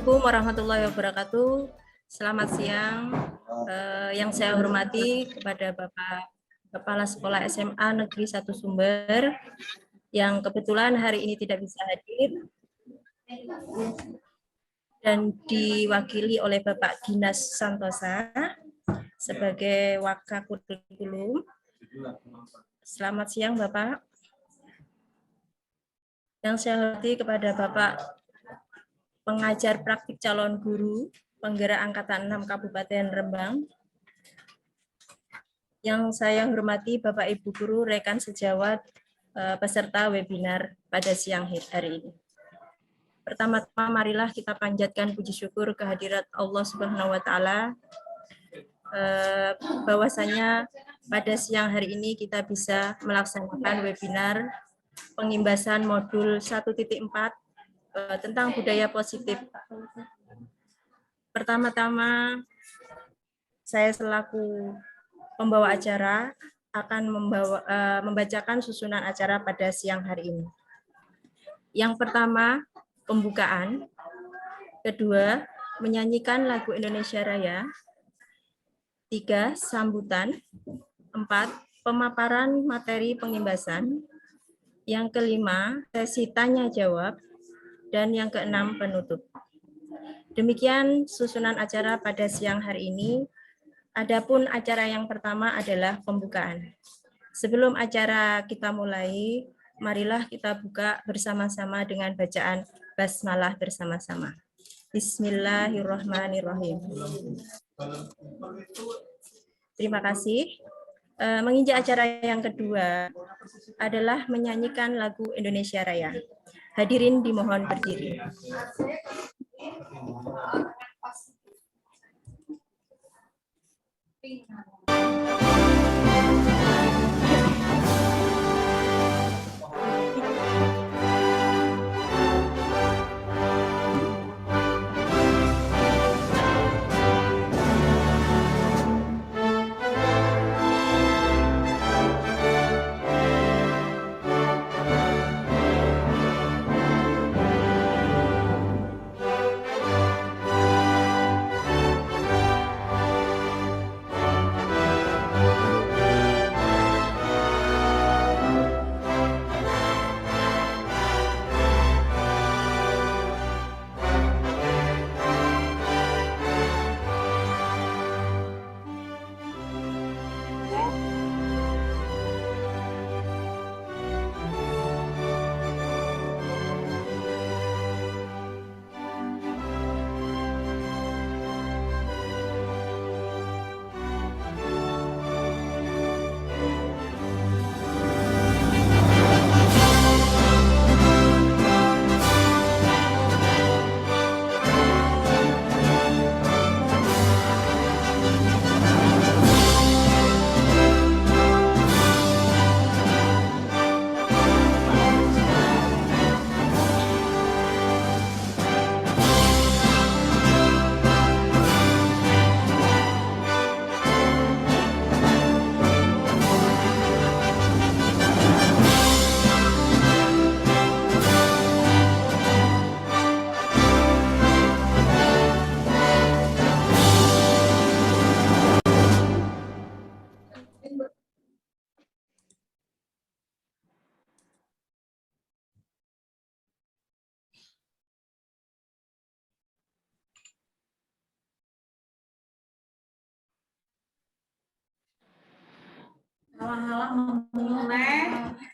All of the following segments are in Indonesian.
Assalamualaikum warahmatullahi wabarakatuh. Selamat siang. Yang saya hormati kepada Bapak Kepala Sekolah SMA Negeri 1 Sumber yang kebetulan hari ini tidak bisa hadir dan diwakili oleh Bapak Dinas Santosa sebagai Wakakurikulum. Selamat siang Bapak. Yang saya hormati kepada Bapak Pengajar Praktik Calon Guru Penggerak Angkatan 6 Kabupaten Rembang. Yang saya hormati Bapak Ibu Guru, rekan sejawat, peserta webinar pada siang hari ini. Pertama-tama marilah kita panjatkan puji syukur kehadirat Allah Subhanahu wa Ta'ala, bahwasanya pada siang hari ini kita bisa melaksanakan webinar pengimbasan modul 1.4 tentang budaya positif. Pertama-tama saya selaku pembawa acara akan membacakan susunan acara pada siang hari ini. Yang pertama, pembukaan. Kedua, menyanyikan lagu Indonesia Raya. 3, sambutan. 4, pemaparan materi pengimbasan. Yang kelima, sesi tanya jawab. Dan yang keenam, penutup. Demikian susunan acara pada siang hari ini. Adapun acara yang pertama adalah pembukaan. Sebelum acara kita mulai, marilah kita buka bersama-sama dengan bacaan basmalah bersama-sama. Bismillahirrahmanirrahim. Terima kasih. Menginjak acara yang kedua adalah menyanyikan lagu Indonesia Raya. Hadirin dimohon berdiri.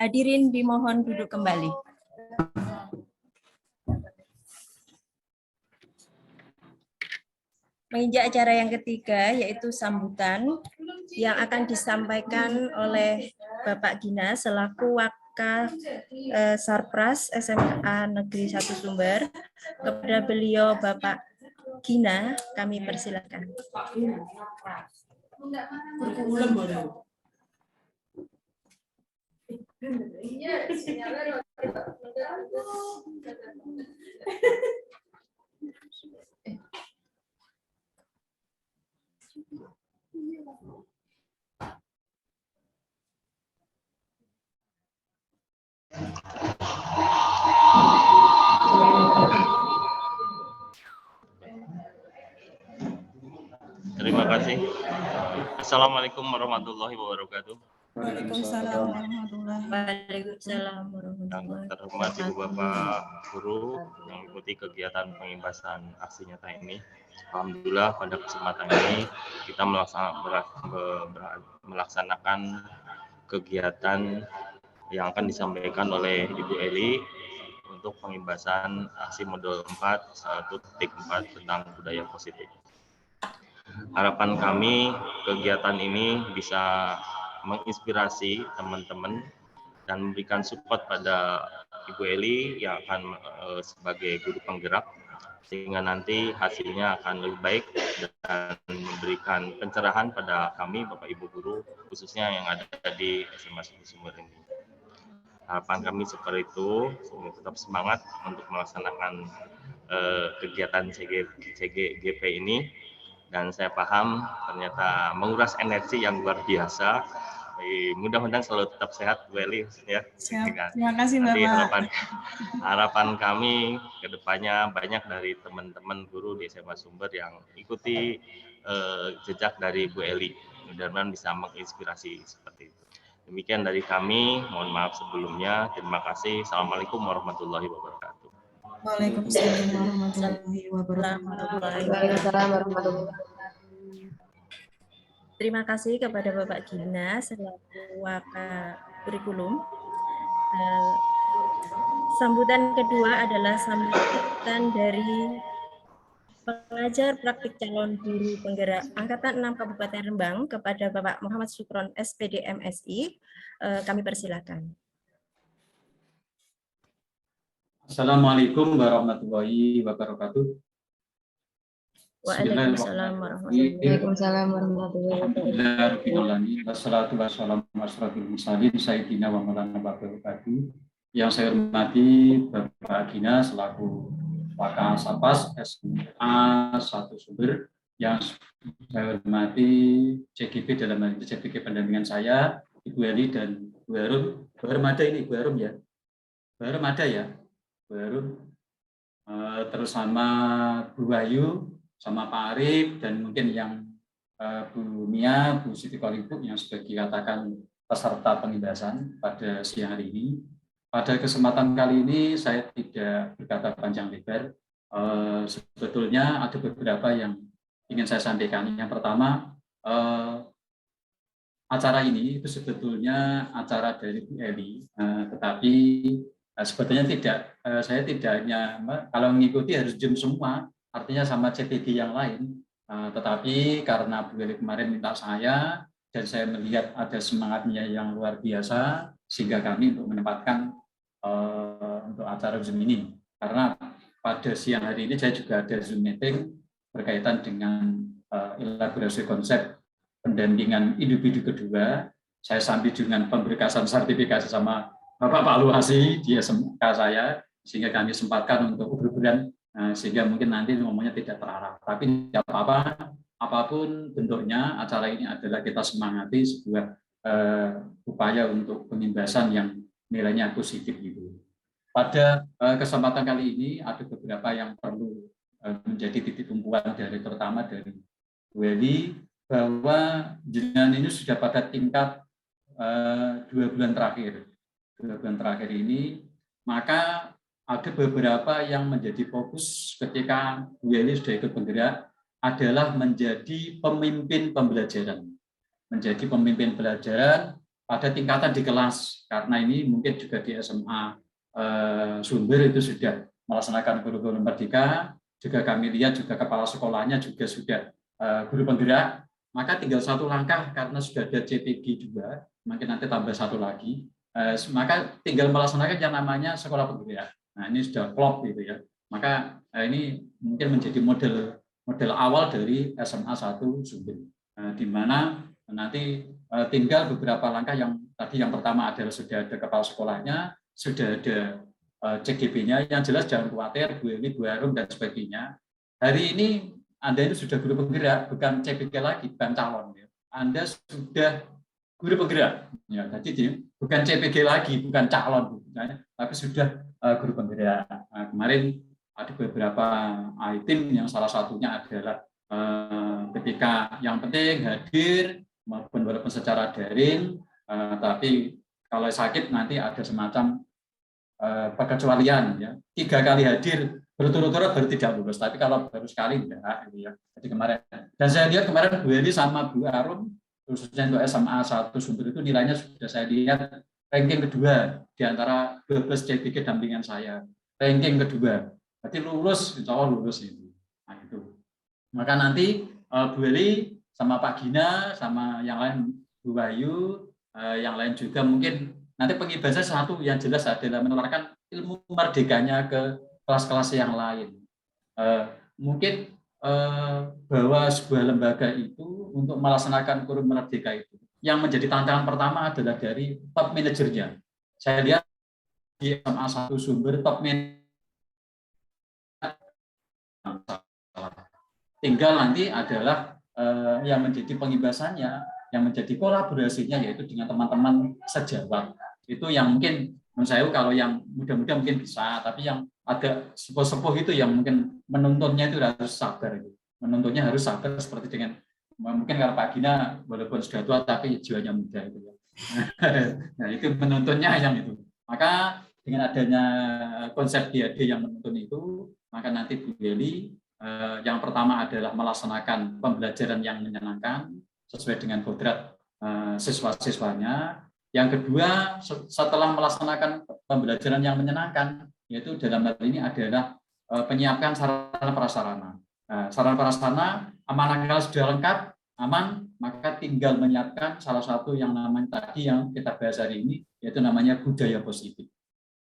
Hadirin dimohon duduk kembali. Menginjak acara yang ketiga, yaitu sambutan, yang akan disampaikan oleh Bapak Gina selaku Waka Sarpras SMA Negeri 1 Sumber. Kepada beliau Bapak Gina, kami persilakan. kasih. Assalamualaikum warahmatullahi wabarakatuh. Waalaikumsalam warahmatullahi Waalaikumsalam Yang warahmatullahi terhormat Ibu Bapak Guru yang mengikuti kegiatan pengimbasan aksi nyata ini. Alhamdulillah pada kesempatan ini kita melaksanakan kegiatan yang akan disampaikan oleh Ibu Eli untuk pengimbasan aksi modul 4 1.4 tentang budaya positif. Harapan kami kegiatan ini bisa menginspirasi teman-teman dan memberikan support pada Ibu Eli yang akan sebagai guru penggerak, sehingga nanti hasilnya akan lebih baik dan memberikan pencerahan pada kami Bapak Ibu guru, khususnya yang ada di SMA Sumber ini. Harapan kami seperti itu, tetap semangat untuk melaksanakan kegiatan CGGP ini, dan saya paham ternyata menguras energi yang luar biasa. Mudah-mudahan selalu tetap sehat, Bu Eli, ya. Siap. Terima kasih, Nanti Bapak. harapan kami ke depannya banyak dari teman-teman guru di SMA Sumber yang ikuti jejak dari Bu Eli. Mudah-mudahan bisa menginspirasi seperti itu. Demikian dari kami, mohon maaf sebelumnya. Terima kasih. Assalamualaikum warahmatullahi wabarakatuh. Waalaikumsalam warahmatullahi wabarakatuh. Waalaikumsalam warahmatullahi wabarakatuh. Terima kasih kepada Bapak Gina selaku Wakakurikulum. Sambutan kedua adalah sambutan dari pengajar praktik calon guru penggerak Angkatan 6 Kabupaten Rembang kepada Bapak Muhammad Sukron SPD MSI. Kami persilakan. Assalamualaikum warahmatullahi wabarakatuh. Waalaikumsalam warahmatullahi wabarakatuh. Wassalatu wassalamu ala asyrofil mursalin sayyidina wa maulana wabarakatuh. Yang saya hormati Bapak Gina selaku Wakasatpas SMA 1 Sumber, yang saya hormati CGP dalam hal ini CGP pendampingan saya, Ibu Eli dan Bu Harum. Bu Harum ada ini, Bu Harum ya? Bu Harum ada ya? Bu Harum. Terus sama Bu Wahyu, sama Pak Arif, dan mungkin yang Bu Mia, Bu Siti Kolibu yang sudah dikatakan peserta pengimbasan pada siang hari ini. Pada kesempatan kali ini saya tidak berkata panjang lebar. Sebetulnya ada beberapa yang ingin saya sampaikan. Yang pertama, acara ini itu sebetulnya acara dari Bu Eli, tetapi sebetulnya saya tidak hanya kalau mengikuti harus Zoom semua, artinya sama CPG yang lain. Tetapi karena Bu Eli kemarin minta saya, dan saya melihat ada semangatnya yang luar biasa, sehingga kami untuk menempatkan untuk acara Zoom ini. Karena pada siang hari ini saya juga ada Zoom meeting berkaitan dengan elaborasi konsep pendampingan individu kedua. Saya sambil dengan pemberkasan sertifikasi sama Bapak Pak Luhasi di SMK saya, sehingga kami sempatkan untuk obrolan, sehingga mungkin nanti ngomongnya tidak terarah. Tapi tidak apa-apa, apapun bentuknya, acara ini adalah kita semangati sebuah upaya untuk pengimbasan yang nilainya positif itu. Pada kesempatan kali ini ada beberapa yang perlu menjadi titik tumpuan terutama dari Bu Eli, bahwa jenengan ini sudah pada tingkat 2 bulan terakhir. 2 bulan terakhir ini, maka ada beberapa yang menjadi fokus ketika Bu Eli sudah ikut penggerak adalah menjadi pemimpin pembelajaran. Menjadi pemimpin pembelajaran pada tingkatan di kelas, karena ini mungkin juga di SMA Sumber itu sudah melaksanakan kurikulum merdeka, juga kami lihat juga kepala sekolahnya juga sudah guru penggerak, maka tinggal satu langkah karena sudah ada CPG juga, mungkin nanti tambah satu lagi, maka tinggal melaksanakan yang namanya sekolah penggerak. Nah ini sudah klop gitu ya, maka ini mungkin menjadi model awal dari SMA 1 Sumber, di mana nanti tinggal beberapa langkah yang tadi yang pertama adalah sudah ada kepala sekolahnya, sudah ada CGP-nya, yang jelas jangan khawatir, Bu Eli, Bu Harum, dan sebagainya. Hari ini Anda ini sudah guru penggerak, bukan CPG lagi, bukan calon. Ya. Anda sudah guru penggerak, ya, jadi bukan CPG lagi, bukan calon, tapi sudah guru penggerak. Nah, kemarin ada beberapa item yang salah satunya adalah ketika yang penting hadir maupun walaupun secara daring, tapi kalau sakit nanti ada semacam pengecualian ya. 3 kali hadir berturut-turut baru tidak lulus, tapi kalau baru sekali enggak gitu ya. Jadi kemarin, dan saya lihat kemarin Bu Eli sama Bu Arum khususnya untuk SMA 1 Sumber itu nilainya sudah saya lihat ranking kedua di antara 12 C3 dampingan saya, ranking kedua. Berarti lulus, insya Allah lulus itu. Nah, itu. Maka nanti Bu Eli sama Pak Gina sama yang lain Bu Wahyu, yang lain juga mungkin nanti pengibasan satu yang jelas adalah menularkan ilmu merdekanya ke kelas-kelas yang lain. Mungkin bahwa sebuah lembaga itu untuk melaksanakan kurikulum merdeka itu yang menjadi tantangan pertama adalah dari top manajernya. Saya lihat di SMA 1 Sumber top manajer tinggal nanti adalah yang menjadi pengibasannya, yang menjadi kolaborasinya yaitu dengan teman-teman sejawat. Itu yang mungkin menurut saya kalau yang muda-muda mungkin bisa, tapi yang agak sepuh-sepuh itu yang mungkin menuntunnya itu harus sabar. Menuntunnya harus sabar seperti dengan mungkin kalau Pak Gina walaupun sudah tua tapi jiwanya muda itu ya. Nah, itu menuntunnya yang itu. Maka dengan adanya konsep DAD yang menuntun itu, maka nanti Bu Eli yang pertama adalah melaksanakan pembelajaran yang menyenangkan sesuai dengan kodrat siswa-siswanya. Yang kedua, setelah melaksanakan pembelajaran yang menyenangkan, yaitu dalam hal ini adalah penyiapkan sarana prasarana. Sarana prasarana amanah sudah lengkap, aman, maka tinggal menyiapkan salah satu yang namanya tadi yang kita bahas hari ini, yaitu namanya budaya positif.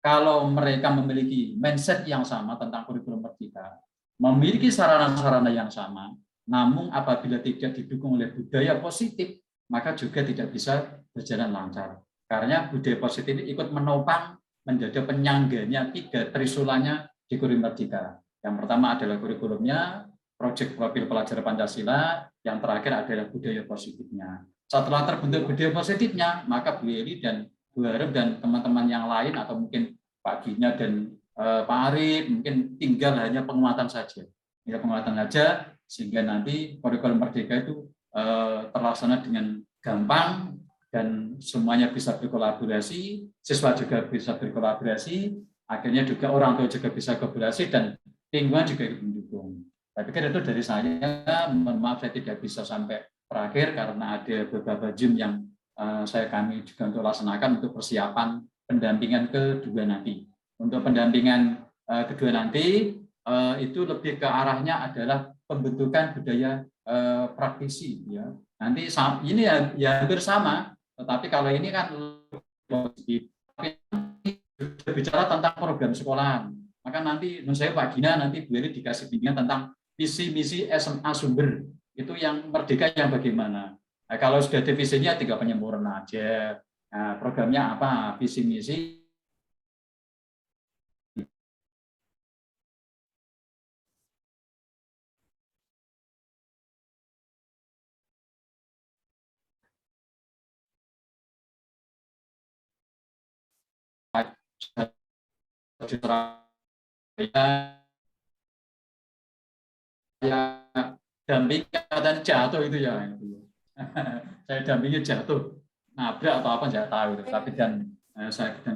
Kalau mereka memiliki mindset yang sama tentang kurikulum merdeka, memiliki sarana-sarana yang sama, namun apabila tidak didukung oleh budaya positif, maka juga tidak bisa berjalan lancar. Karena budaya positif ini ikut menopang menjadi penyangganya 3 trisulanya di kurikulum merdeka. Yang pertama adalah kurikulumnya, proyek profil pelajar Pancasila, yang terakhir adalah budaya positifnya. Setelah terbentuk budaya positifnya, maka Bu Eli dan Bu Arif dan teman-teman yang lain atau mungkin Pak Gina dan Pak Arif mungkin tinggal hanya penguatan saja. Ya, penguatan saja sehingga nanti kurikulum merdeka itu terlaksana dengan gampang dan semuanya bisa berkolaborasi, siswa juga bisa berkolaborasi, akhirnya juga orang tua juga bisa kolaborasi dan lingkungan juga ikut mendukung. Saya pikir itu dari saya, mohon maaf saya tidak bisa sampai terakhir karena ada beberapa Zoom yang kami juga untuk laksanakan untuk persiapan pendampingan kedua nanti. Untuk pendampingan kedua nanti itu lebih ke arahnya adalah pembentukan budaya praktisi ya. Nanti ini ya hampir sama, tetapi kalau ini kan berbicara tentang program sekolahan. Maka nanti menurut saya Pak Gina nanti Bu Eli dikasih bimbingan tentang visi misi SMA Sumber itu yang merdeka yang bagaimana. Nah, kalau sudah divisinya tinggal penyempurnaan aja. Nah, programnya apa? Visi misi ya dampingi dan jatuh itu ya. Saya dampingi jatuh, nabrak atau apa saya tahu. Tapi dan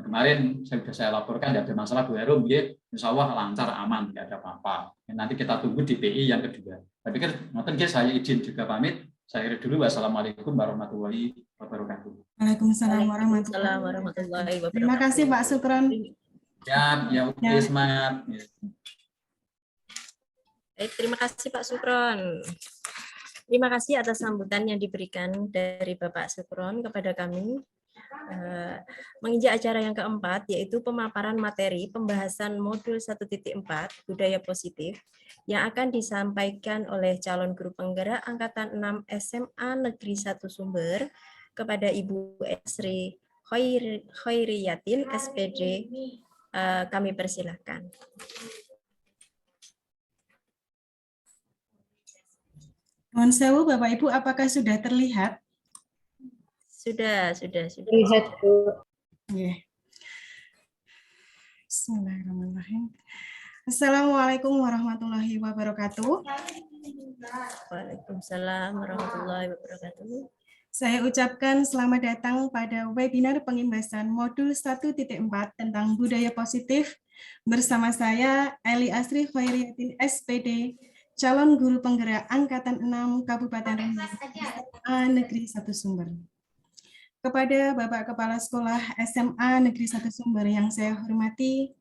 kemarin saya laporkan tidak ada masalah Bu Herum, insya Allah lancar aman tidak ada apa-apa. Nanti kita tunggu di PI yang kedua. Saya pikir mungkin saya izin juga pamit. Saya akhiri dulu. Wassalamualaikum warahmatullahi wabarakatuh. Waalaikumsalam warahmatullahi wabarakatuh. Terima kasih Pak Sukron. Ya, oke, semangat. Terima kasih Pak Sukron. Terima kasih atas sambutan yang diberikan dari Bapak Sukron kepada kami. Menginjak acara yang keempat, yaitu pemaparan materi pembahasan modul 1.4 budaya positif yang akan disampaikan oleh calon guru penggerak Angkatan 6 SMA Negeri 1 Sumber kepada Ibu Sri Khairiyatin, SPD. Kami persilahkan. Mohon sewu Bapak Ibu, apakah sudah terlihat? Sudah. Lihat, Bu. Yeah. Bismillahirrahmanirrahim. Assalamualaikum warahmatullahi wabarakatuh. Waalaikumsalam warahmatullahi wabarakatuh. Saya ucapkan selamat datang pada webinar pengimbasan modul 1.4 tentang budaya positif bersama saya Eli Asri Khairiyatin SPD, calon guru penggerak Angkatan 6 Kabupaten Rembang, SMA Negeri 1 Sumber. Kepada Bapak Kepala Sekolah SMA Negeri 1 Sumber yang saya hormati,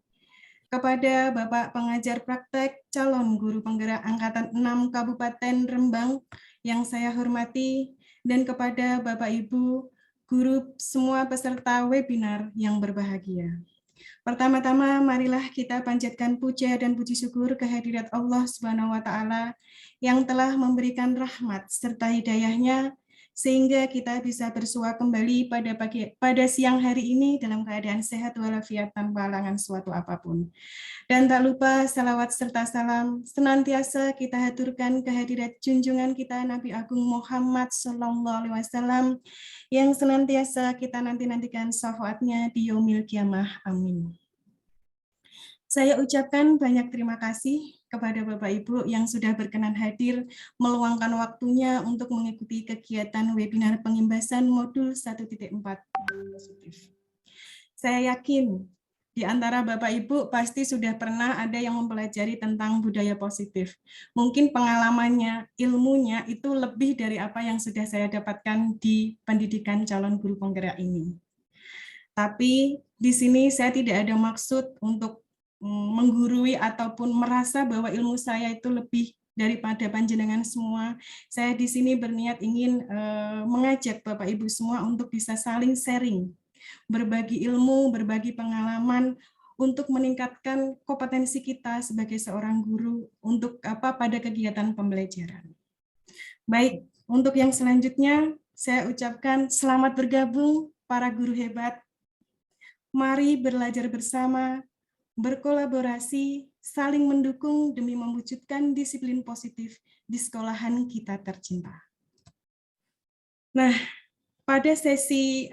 kepada Bapak Pengajar Praktek calon guru penggerak Angkatan 6 Kabupaten Rembang yang saya hormati, dan kepada Bapak Ibu guru semua peserta webinar yang berbahagia. Pertama-tama marilah kita panjatkan puja dan puji syukur kehadirat Allah Subhanahu wa taala yang telah memberikan rahmat serta hidayahnya sehingga kita bisa bersua kembali pada siang hari ini dalam keadaan sehat walafiat tanpa halangan suatu apapun. Dan tak lupa salawat serta salam senantiasa kita haturkan kehadirat junjungan kita Nabi Agung Muhammad SAW yang senantiasa kita nanti-nantikan syafaatnya di yaumil kiamah. Amin. Saya ucapkan banyak terima kasih kepada Bapak Ibu yang sudah berkenan hadir meluangkan waktunya untuk mengikuti kegiatan webinar pengimbasan modul 1.4 positif. Saya yakin di antara Bapak Ibu pasti sudah pernah ada yang mempelajari tentang budaya positif. Mungkin pengalamannya, ilmunya itu lebih dari apa yang sudah saya dapatkan di pendidikan calon guru penggerak ini. Tapi di sini saya tidak ada maksud untuk menggurui ataupun merasa bahwa ilmu saya itu lebih daripada panjenengan semua. Saya di sini berniat ingin mengajak Bapak Ibu semua untuk bisa saling sharing, berbagi ilmu, berbagi pengalaman untuk meningkatkan kompetensi kita sebagai seorang guru untuk pada kegiatan pembelajaran. Baik, untuk yang selanjutnya saya ucapkan selamat bergabung para guru hebat. Mari belajar bersama, berkolaborasi, saling mendukung demi mewujudkan disiplin positif di sekolahan kita tercinta. Nah, pada sesi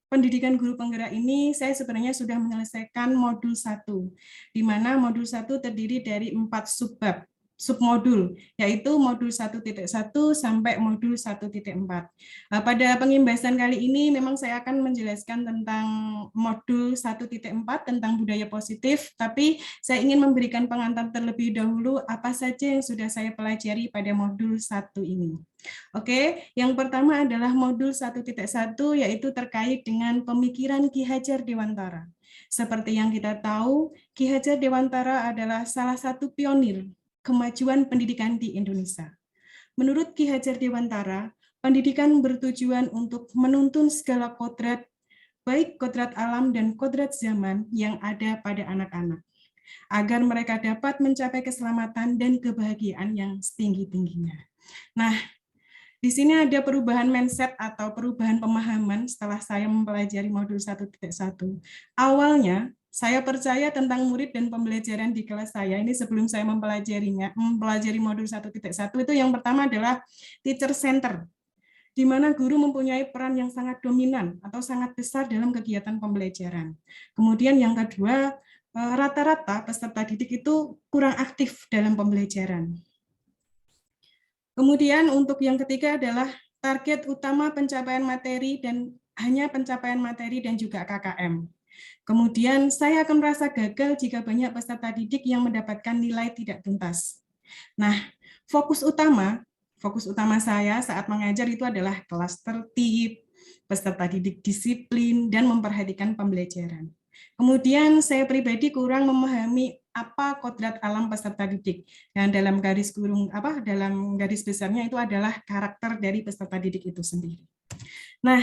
pendidikan guru penggerak ini, saya sebenarnya sudah menyelesaikan modul 1, di mana modul 1 terdiri dari 4 submodul, yaitu modul 1.1 sampai modul 1.4. Pada pengimbasan kali ini memang saya akan menjelaskan tentang modul 1.4 tentang budaya positif, tapi saya ingin memberikan pengantar terlebih dahulu apa saja yang sudah saya pelajari pada modul 1 ini. Oke, yang pertama adalah modul 1.1 yaitu terkait dengan pemikiran Ki Hajar Dewantara. Seperti yang kita tahu, Ki Hajar Dewantara adalah salah satu pionir kemajuan pendidikan di Indonesia. Menurut Ki Hajar Dewantara, pendidikan bertujuan untuk menuntun segala kodrat, baik kodrat alam dan kodrat zaman yang ada pada anak-anak, agar mereka dapat mencapai keselamatan dan kebahagiaan yang setinggi-tingginya. Nah, di sini ada perubahan mindset atau perubahan pemahaman setelah saya mempelajari modul 1.1. Awalnya, saya percaya tentang murid dan pembelajaran di kelas saya. Ini sebelum saya mempelajari modul 1.1 itu yang pertama adalah teacher center, di mana guru mempunyai peran yang sangat dominan atau sangat besar dalam kegiatan pembelajaran. Kemudian yang kedua, rata-rata peserta didik itu kurang aktif dalam pembelajaran. Kemudian untuk yang ketiga adalah target utama pencapaian materi dan hanya pencapaian materi dan juga KKM. Kemudian saya akan merasa gagal jika banyak peserta didik yang mendapatkan nilai tidak tuntas. Nah, fokus utama saya saat mengajar itu adalah kelas tertib, peserta didik disiplin, dan memperhatikan pembelajaran. Kemudian saya pribadi kurang memahami apa kodrat alam peserta didik. Dan dalam garis besarnya itu adalah karakter dari peserta didik itu sendiri. Nah,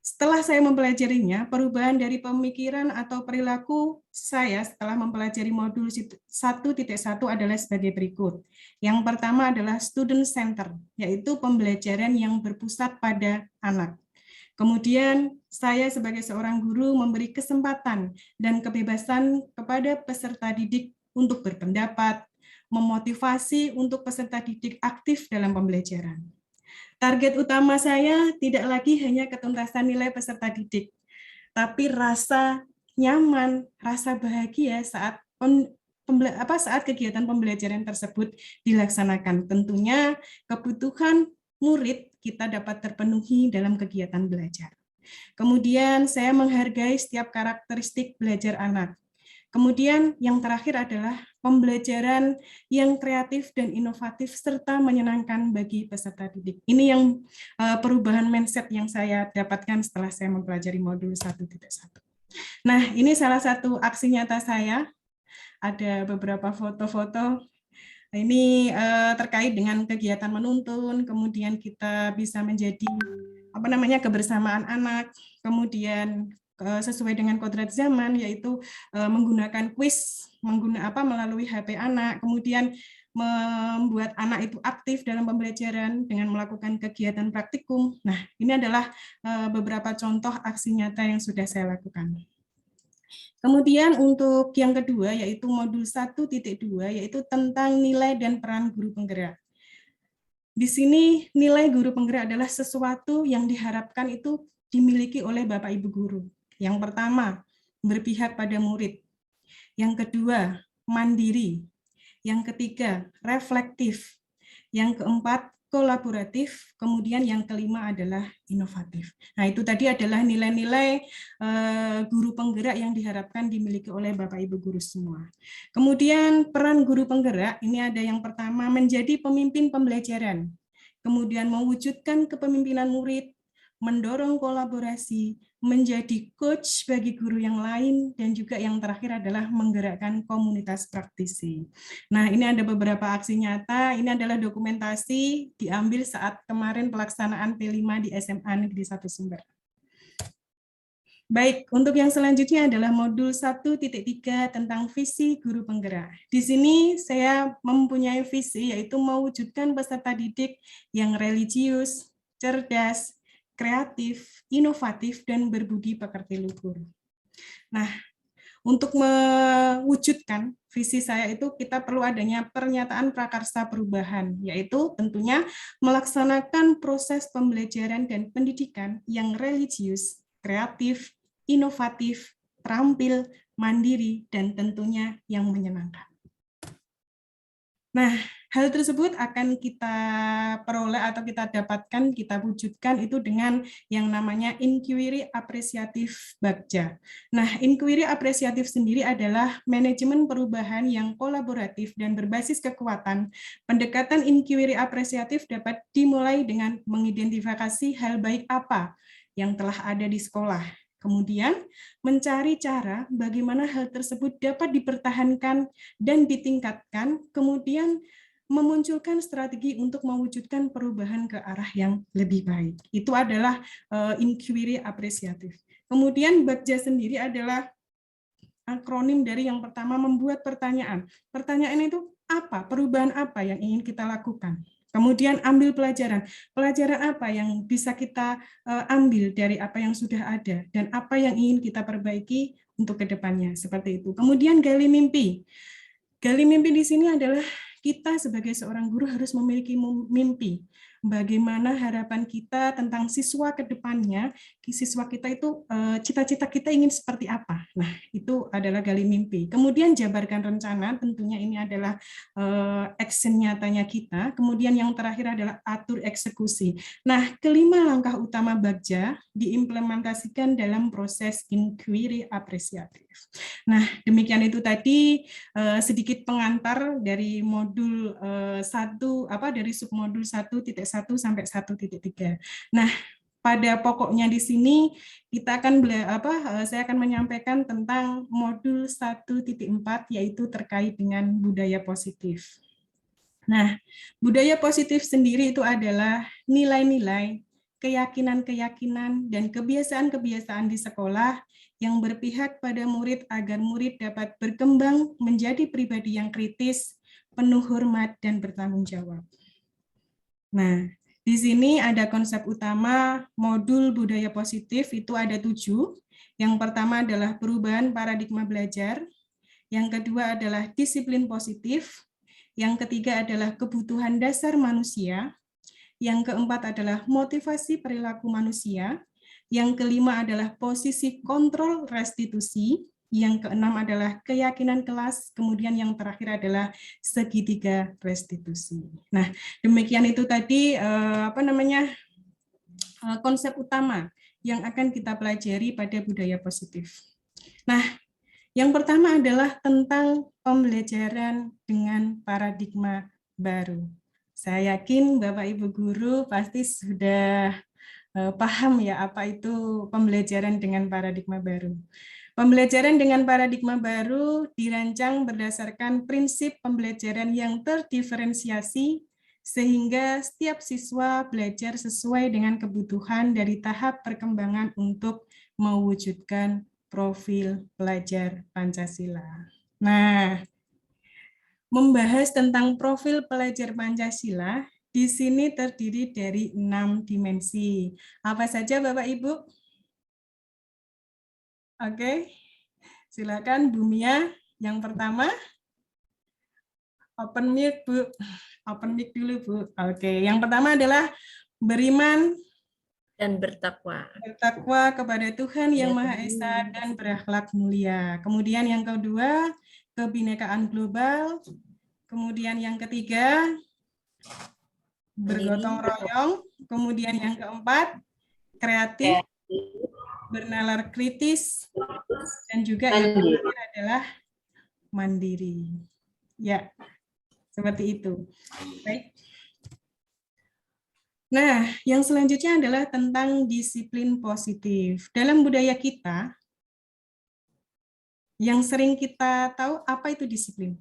setelah saya mempelajarinya, perubahan dari pemikiran atau perilaku saya setelah mempelajari modul 1.1 adalah sebagai berikut. Yang pertama adalah student center, yaitu pembelajaran yang berpusat pada anak. Kemudian saya sebagai seorang guru memberi kesempatan dan kebebasan kepada peserta didik untuk berpendapat, memotivasi untuk peserta didik aktif dalam pembelajaran. Target utama saya tidak lagi hanya ketuntasan nilai peserta didik, tapi rasa nyaman, rasa bahagia saat saat kegiatan pembelajaran tersebut dilaksanakan. Tentunya kebutuhan murid kita dapat terpenuhi dalam kegiatan belajar. Kemudian saya menghargai setiap karakteristik belajar anak. Kemudian yang terakhir adalah pembelajaran yang kreatif dan inovatif serta menyenangkan bagi peserta didik. Ini yang perubahan mindset yang saya dapatkan setelah saya mempelajari modul 1.1. Nah, ini salah satu aksi nyata saya. Ada beberapa foto-foto. Ini terkait dengan kegiatan menuntun, kemudian kita bisa menjadi kebersamaan anak, kemudian sesuai dengan kodrat zaman, yaitu menggunakan kuis melalui HP anak, kemudian membuat anak itu aktif dalam pembelajaran dengan melakukan kegiatan praktikum. Nah, ini adalah beberapa contoh aksi nyata yang sudah saya lakukan. Kemudian untuk yang kedua, yaitu modul 1.2, yaitu tentang nilai dan peran guru penggerak. Di sini nilai guru penggerak adalah sesuatu yang diharapkan itu dimiliki oleh Bapak Ibu guru. Yang pertama, berpihak pada murid. Yang kedua, mandiri. Yang ketiga, reflektif. Yang keempat, kolaboratif. Kemudian yang kelima adalah inovatif. Nah, itu tadi adalah nilai-nilai guru penggerak yang diharapkan dimiliki oleh Bapak Ibu guru semua. Kemudian peran guru penggerak, ini ada yang pertama, menjadi pemimpin pembelajaran. Kemudian mewujudkan kepemimpinan murid, mendorong kolaborasi, menjadi coach bagi guru yang lain, dan juga yang terakhir adalah menggerakkan komunitas praktisi. Nah, ini ada beberapa aksi nyata, ini adalah dokumentasi diambil saat kemarin pelaksanaan P5 di SMA Negeri 1 Sumber. Baik, untuk yang selanjutnya adalah modul 1.3 tentang visi guru penggerak. Di sini saya mempunyai visi, yaitu mewujudkan peserta didik yang religius, cerdas, kreatif, inovatif, dan berbudi pekerti luhur. Nah, untuk mewujudkan visi saya itu kita perlu adanya pernyataan prakarsa perubahan, yaitu tentunya melaksanakan proses pembelajaran dan pendidikan yang religius, kreatif, inovatif, terampil, mandiri, dan tentunya yang menyenangkan. Nah, hal tersebut akan kita peroleh atau kita dapatkan, kita wujudkan itu dengan yang namanya inquiry apresiatif Bagja. Nah, inquiry apresiatif sendiri adalah manajemen perubahan yang kolaboratif dan berbasis kekuatan. Pendekatan inquiry apresiatif dapat dimulai dengan mengidentifikasi hal baik apa yang telah ada di sekolah. Kemudian mencari cara bagaimana hal tersebut dapat dipertahankan dan ditingkatkan, kemudian memunculkan strategi untuk mewujudkan perubahan ke arah yang lebih baik. Itu adalah inquiry apresiatif. Kemudian Bagja sendiri adalah akronim dari yang pertama membuat pertanyaan. Pertanyaan itu apa? Perubahan apa yang ingin kita lakukan? Kemudian ambil pelajaran. Pelajaran apa yang bisa kita ambil dari apa yang sudah ada dan apa yang ingin kita perbaiki untuk kedepannya, seperti itu. Kemudian gali mimpi. Gali mimpi di sini adalah kita sebagai seorang guru harus memiliki mimpi. Bagaimana harapan kita tentang siswa ke depannya, siswa kita itu cita-cita kita ingin seperti apa. Nah, itu adalah gali mimpi. Kemudian jabarkan rencana, tentunya ini adalah action nyatanya kita. Kemudian yang terakhir adalah atur eksekusi. Nah, kelima langkah utama Bagja diimplementasikan dalam proses inquiry apresiatif. Nah, demikian itu tadi sedikit pengantar dari modul 1 dari submodul 1.1 sampai 1.3. Nah, pada pokoknya di sini kita akan saya akan menyampaikan tentang modul 1.4 yaitu terkait dengan budaya positif. Nah, budaya positif sendiri itu adalah nilai-nilai, keyakinan-keyakinan, dan kebiasaan-kebiasaan di sekolah yang berpihak pada murid agar murid dapat berkembang menjadi pribadi yang kritis, penuh hormat, dan bertanggung jawab. Nah, di sini ada konsep utama modul budaya positif, itu ada 7. Yang pertama adalah perubahan paradigma belajar, yang kedua adalah disiplin positif, yang ketiga adalah kebutuhan dasar manusia, yang keempat adalah motivasi perilaku manusia, yang kelima adalah posisi kontrol restitusi, yang keenam adalah keyakinan kelas, kemudian yang terakhir adalah segitiga restitusi. Nah, demikian itu tadi konsep utama yang akan kita pelajari pada budaya positif. Nah, yang pertama adalah tentang pembelajaran dengan paradigma baru. Saya yakin Bapak Ibu guru pasti sudah paham ya apa itu pembelajaran dengan paradigma baru. Pembelajaran dengan paradigma baru dirancang berdasarkan prinsip pembelajaran yang terdiferensiasi sehingga setiap siswa belajar sesuai dengan kebutuhan dari tahap perkembangan untuk mewujudkan profil pelajar Pancasila. Nah, membahas tentang profil pelajar Pancasila, di sini terdiri dari 6 dimensi. Apa saja Bapak Ibu? Oke, silakan Bu Mia. Yang pertama, open mic Bu. Open mic dulu Bu. Oke, yang pertama adalah beriman Dan bertakwa. Bertakwa kepada Tuhan Yang Maha Esa dan berakhlak mulia. Kemudian yang kedua, kebinekaan global. Kemudian yang ketiga, bergotong royong. Kemudian yang keempat, kreatif, bernalar kritis, dan juga yang terakhir adalah mandiri. Ya, seperti itu. Baik. Nah, yang selanjutnya adalah tentang disiplin positif. Dalam budaya kita, yang sering kita tahu apa itu disiplin?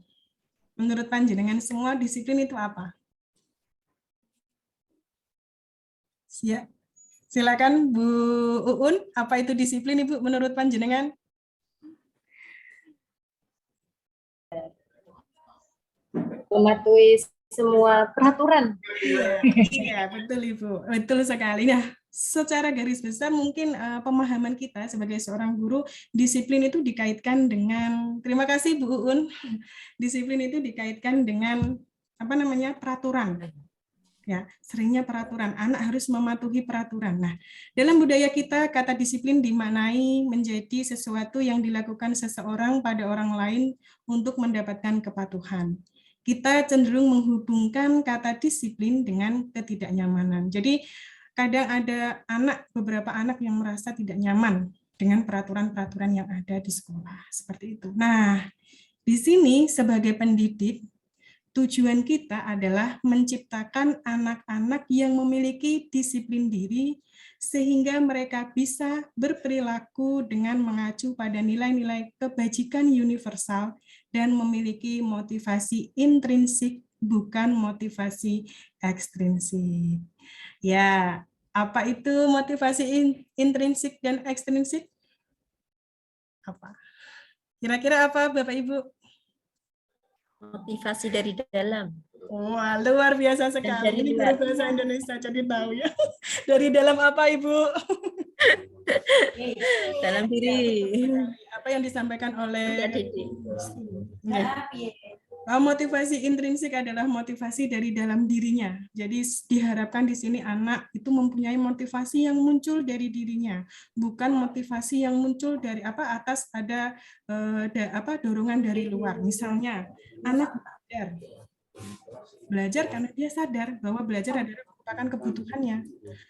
Menurut panjenengan semua, disiplin itu apa? Ya, silakan Bu Uun, apa itu disiplin Ibu menurut panjenengan? Mematuhi semua peraturan. Iya, betul Ibu, betul sekali. Nah, secara garis besar mungkin pemahaman kita sebagai seorang guru, disiplin itu dikaitkan dengan, terima kasih Bu Uun, disiplin itu dikaitkan dengan peraturan. Ya, seringnya peraturan, anak harus mematuhi peraturan. Nah, dalam budaya kita kata disiplin dimaknai menjadi sesuatu yang dilakukan seseorang pada orang lain untuk mendapatkan kepatuhan. Kita cenderung menghubungkan kata disiplin dengan ketidaknyamanan. Jadi kadang ada beberapa anak yang merasa tidak nyaman dengan peraturan-peraturan yang ada di sekolah, seperti itu. Nah, di sini sebagai pendidik, tujuan kita adalah menciptakan anak-anak yang memiliki disiplin diri sehingga mereka bisa berperilaku dengan mengacu pada nilai-nilai kebajikan universal dan memiliki motivasi intrinsik bukan motivasi ekstrinsik. Ya, apa itu motivasi intrinsik dan ekstrinsik? Apa? Kira-kira apa Bapak Ibu? Motivasi dari dalam. Wah, luar biasa sekali. Ini guru bahasa Indonesia, jadi tahu ya. Dari dalam apa, Ibu? Dalam diri. Apa yang disampaikan oleh Ya. motivasi intrinsik adalah motivasi dari dalam dirinya. Jadi diharapkan di sini anak itu mempunyai motivasi yang muncul dari dirinya, bukan motivasi yang muncul dari atas ada dorongan dari luar. Misalnya anak belajar karena dia sadar bahwa belajar adalah merupakan kebutuhannya,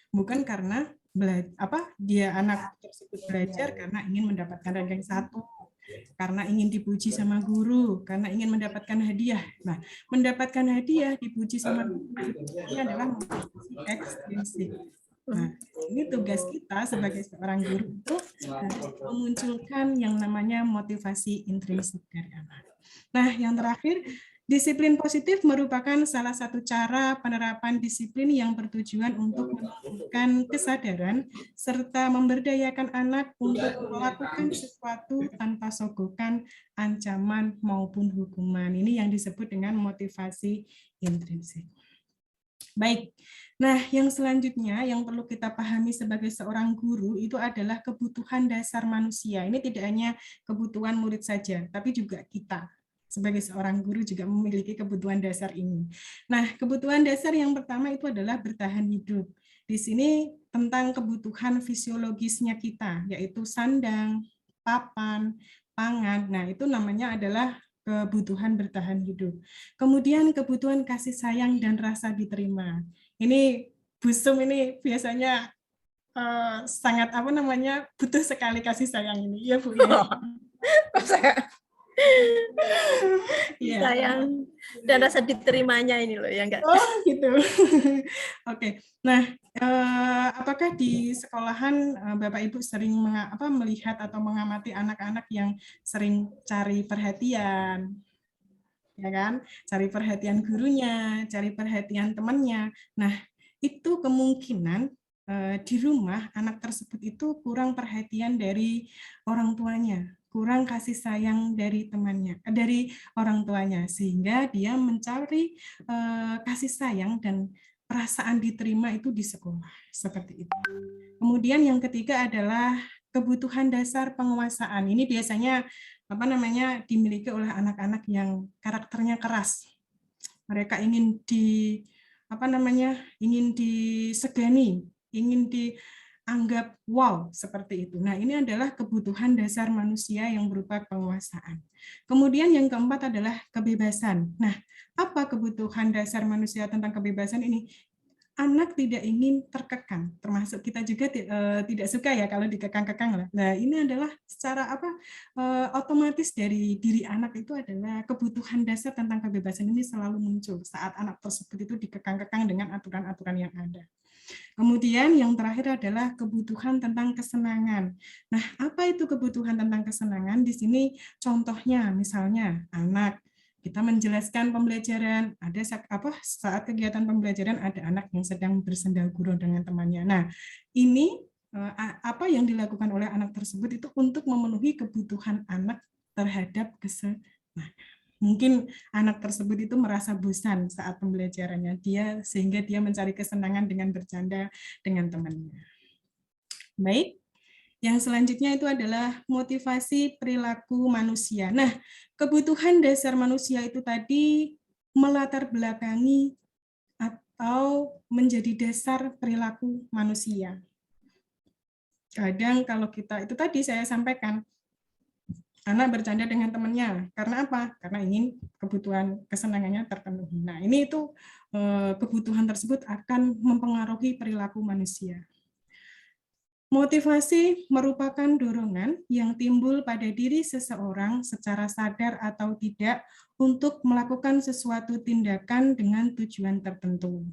bukan karena dia anak tersebut belajar karena ingin mendapatkan ranking 1, karena ingin dipuji sama guru, karena ingin mendapatkan hadiah. Nah, mendapatkan hadiah, dipuji sama guru, ini adalah motivasi ekstrinsik. Nah, ini tugas kita sebagai seorang guru itu harus memunculkan yang namanya motivasi intrinsik dari anak. Nah, yang terakhir, disiplin positif merupakan salah satu cara penerapan disiplin yang bertujuan untuk menumbuhkan kesadaran serta memberdayakan anak untuk melakukan sesuatu tanpa sogokan, ancaman, maupun hukuman. Ini yang disebut dengan motivasi intrinsik. Baik, nah yang selanjutnya yang perlu kita pahami sebagai seorang guru itu adalah kebutuhan dasar manusia. Ini tidak hanya kebutuhan murid saja, tapi juga kita. Sebagai seorang guru juga memiliki kebutuhan dasar ini. Nah, kebutuhan dasar yang pertama itu adalah bertahan hidup. Di sini tentang kebutuhan fisiologisnya kita, yaitu sandang, papan, pangan. Nah, itu namanya adalah kebutuhan bertahan hidup. Kemudian kebutuhan kasih sayang dan rasa diterima. Ini busum ini biasanya sangat apa namanya butuh sekali kasih sayang ini, ya Bu ya. Kok saya Iya. sayang dan rasa diterimanya ini loh ya enggak. Oh gitu. Oke. Nah, apakah di sekolahan Bapak Ibu sering melihat atau mengamati anak-anak yang sering cari perhatian, ya kan? Cari perhatian gurunya, cari perhatian temannya. Nah, itu kemungkinan di rumah anak tersebut itu kurang perhatian dari orang tuanya, kurang kasih sayang dari temannya, dari orang tuanya, sehingga dia mencari kasih sayang dan perasaan diterima itu di sekolah, seperti itu. Kemudian yang ketiga adalah kebutuhan dasar penguasaan. Ini biasanya dimiliki oleh anak-anak yang karakternya keras. Mereka ingin ingin disegani, ingin dianggap wow seperti itu. Nah, ini adalah kebutuhan dasar manusia yang berupa penguasaan. Kemudian yang keempat adalah kebebasan. Nah, apa kebutuhan dasar manusia tentang kebebasan ini? Anak tidak ingin terkekang, termasuk kita juga tidak suka ya kalau dikekang-kekang lah. Nah, ini adalah secara otomatis dari diri anak itu adalah kebutuhan dasar tentang kebebasan ini selalu muncul saat anak tersebut itu dikekang-kekang dengan aturan-aturan yang ada. Kemudian yang terakhir adalah kebutuhan tentang kesenangan. Nah, apa itu kebutuhan tentang kesenangan? Di sini contohnya misalnya anak kita menjelaskan pembelajaran, ada saat kegiatan pembelajaran ada anak yang sedang bersenda gurau dengan temannya. Nah, ini apa yang dilakukan oleh anak tersebut itu untuk memenuhi kebutuhan anak terhadap kesenangan. Mungkin anak tersebut itu merasa bosan saat pembelajarannya, sehingga dia mencari kesenangan dengan bercanda dengan temannya. Baik. Yang selanjutnya itu adalah motivasi perilaku manusia. Nah, kebutuhan dasar manusia itu tadi melatar belakangi atau menjadi dasar perilaku manusia. Kadang kalau kita, itu tadi saya sampaikan, anak bercanda dengan temannya. Karena apa? Karena ingin kebutuhan kesenangannya terpenuhi. Nah, ini itu kebutuhan tersebut akan mempengaruhi perilaku manusia. Motivasi merupakan dorongan yang timbul pada diri seseorang secara sadar atau tidak untuk melakukan sesuatu tindakan dengan tujuan tertentu.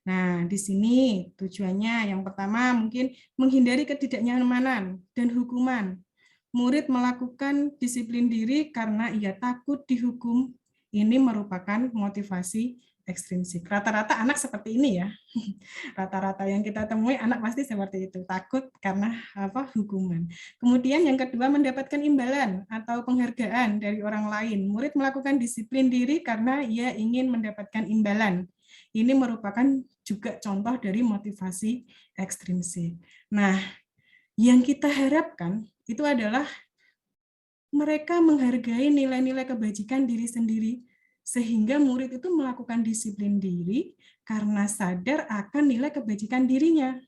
Nah, di sini tujuannya yang pertama mungkin menghindari ketidaknyamanan dan hukuman. Murid melakukan disiplin diri karena ia takut dihukum. Ini merupakan motivasi ekstrinsik. Rata-rata anak seperti ini ya. Rata-rata yang kita temui anak pasti seperti itu, takut karena hukuman. Kemudian yang kedua mendapatkan imbalan atau penghargaan dari orang lain. Murid melakukan disiplin diri karena ia ingin mendapatkan imbalan. Ini merupakan juga contoh dari motivasi ekstrinsik. Nah, yang kita harapkan itu adalah mereka menghargai nilai-nilai kebajikan diri sendiri, sehingga murid itu melakukan disiplin diri karena sadar akan nilai kebajikan dirinya.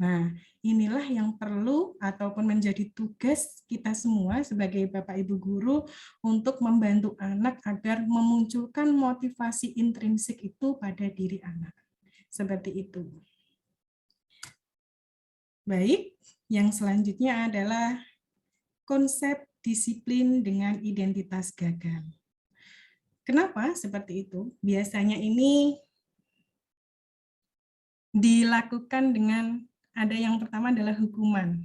Nah, inilah yang perlu ataupun menjadi tugas kita semua sebagai Bapak Ibu guru untuk membantu anak agar memunculkan motivasi intrinsik itu pada diri anak. Seperti itu. Baik, yang selanjutnya adalah konsep disiplin dengan identitas gagal. Kenapa seperti itu? Biasanya ini dilakukan dengan ada yang pertama adalah hukuman.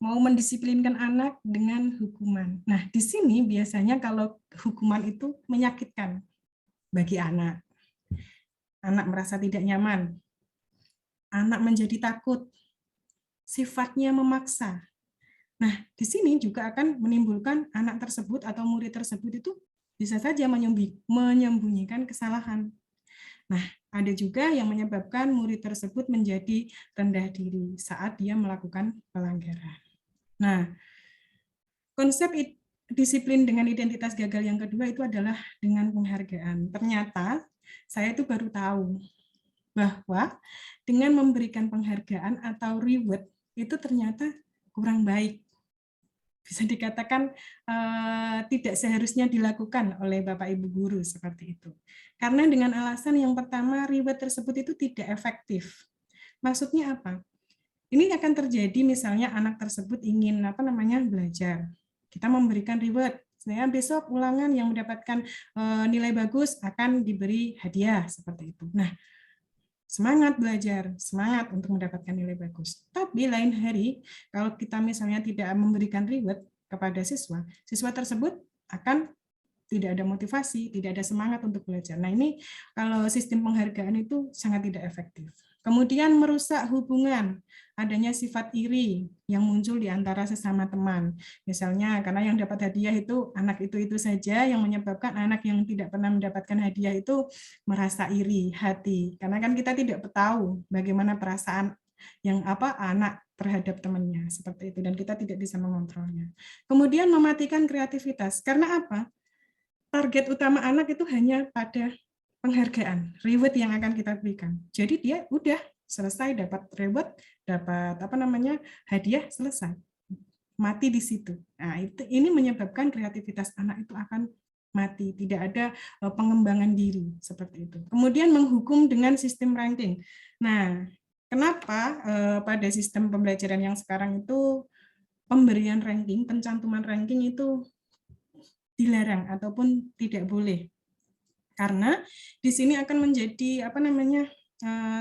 Mau mendisiplinkan anak dengan hukuman. Nah, di sini biasanya kalau hukuman itu menyakitkan bagi anak. Anak merasa tidak nyaman. Anak menjadi takut. Sifatnya memaksa. Nah, di sini juga akan menimbulkan anak tersebut atau murid tersebut itu bisa saja menyembunyikan kesalahan. Nah, ada juga yang menyebabkan murid tersebut menjadi rendah diri saat dia melakukan pelanggaran. Nah, konsep disiplin dengan identitas gagal yang kedua itu adalah dengan penghargaan. Ternyata saya itu baru tahu bahwa dengan memberikan penghargaan atau reward itu ternyata kurang baik. bisa dikatakan tidak seharusnya dilakukan oleh Bapak Ibu guru seperti itu. Karena dengan alasan yang pertama, reward tersebut itu tidak efektif. Maksudnya apa? Ini akan terjadi misalnya anak tersebut ingin belajar. Kita memberikan reward. Saya besok ulangan yang mendapatkan nilai bagus akan diberi hadiah seperti itu. Nah, semangat belajar, semangat untuk mendapatkan nilai bagus. Tapi lain hari, kalau kita misalnya tidak memberikan reward kepada siswa, siswa tersebut akan tidak ada motivasi, tidak ada semangat untuk belajar. Nah, ini kalau sistem penghargaan itu sangat tidak efektif. Kemudian merusak hubungan, adanya sifat iri yang muncul di antara sesama teman. Misalnya karena yang dapat hadiah itu anak itu saja, yang menyebabkan anak yang tidak pernah mendapatkan hadiah itu merasa iri hati. Karena kan kita tidak tahu bagaimana perasaan yang anak terhadap temannya seperti itu, dan kita tidak bisa mengontrolnya. Kemudian mematikan kreativitas. Karena apa? Target utama anak itu hanya pada penghargaan, reward yang akan kita berikan. Jadi dia udah selesai dapat reward, dapat hadiah, selesai. Mati di situ. Nah, ini menyebabkan kreativitas anak itu akan mati, tidak ada pengembangan diri seperti itu. Kemudian menghukum dengan sistem ranking. Nah, kenapa pada sistem pembelajaran yang sekarang itu pemberian ranking, pencantuman ranking itu dilarang ataupun tidak boleh? Karena di sini akan menjadi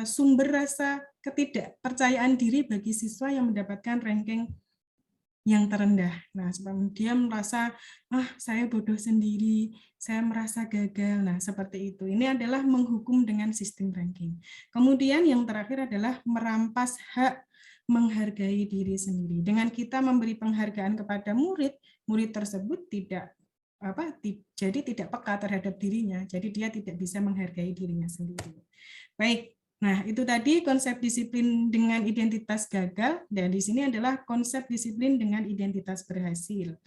sumber rasa ketidakpercayaan diri bagi siswa yang mendapatkan ranking yang terendah. Nah, sebab dia merasa saya bodoh sendiri, saya merasa gagal. Nah, seperti itu. Ini adalah menghukum dengan sistem ranking. Kemudian yang terakhir adalah merampas hak menghargai diri sendiri. Dengan kita memberi penghargaan kepada murid, murid tersebut tidak peka terhadap dirinya, jadi dia tidak bisa menghargai dirinya sendiri. Baik, nah itu tadi konsep disiplin dengan identitas gagal, dan di sini adalah konsep disiplin dengan identitas berhasil.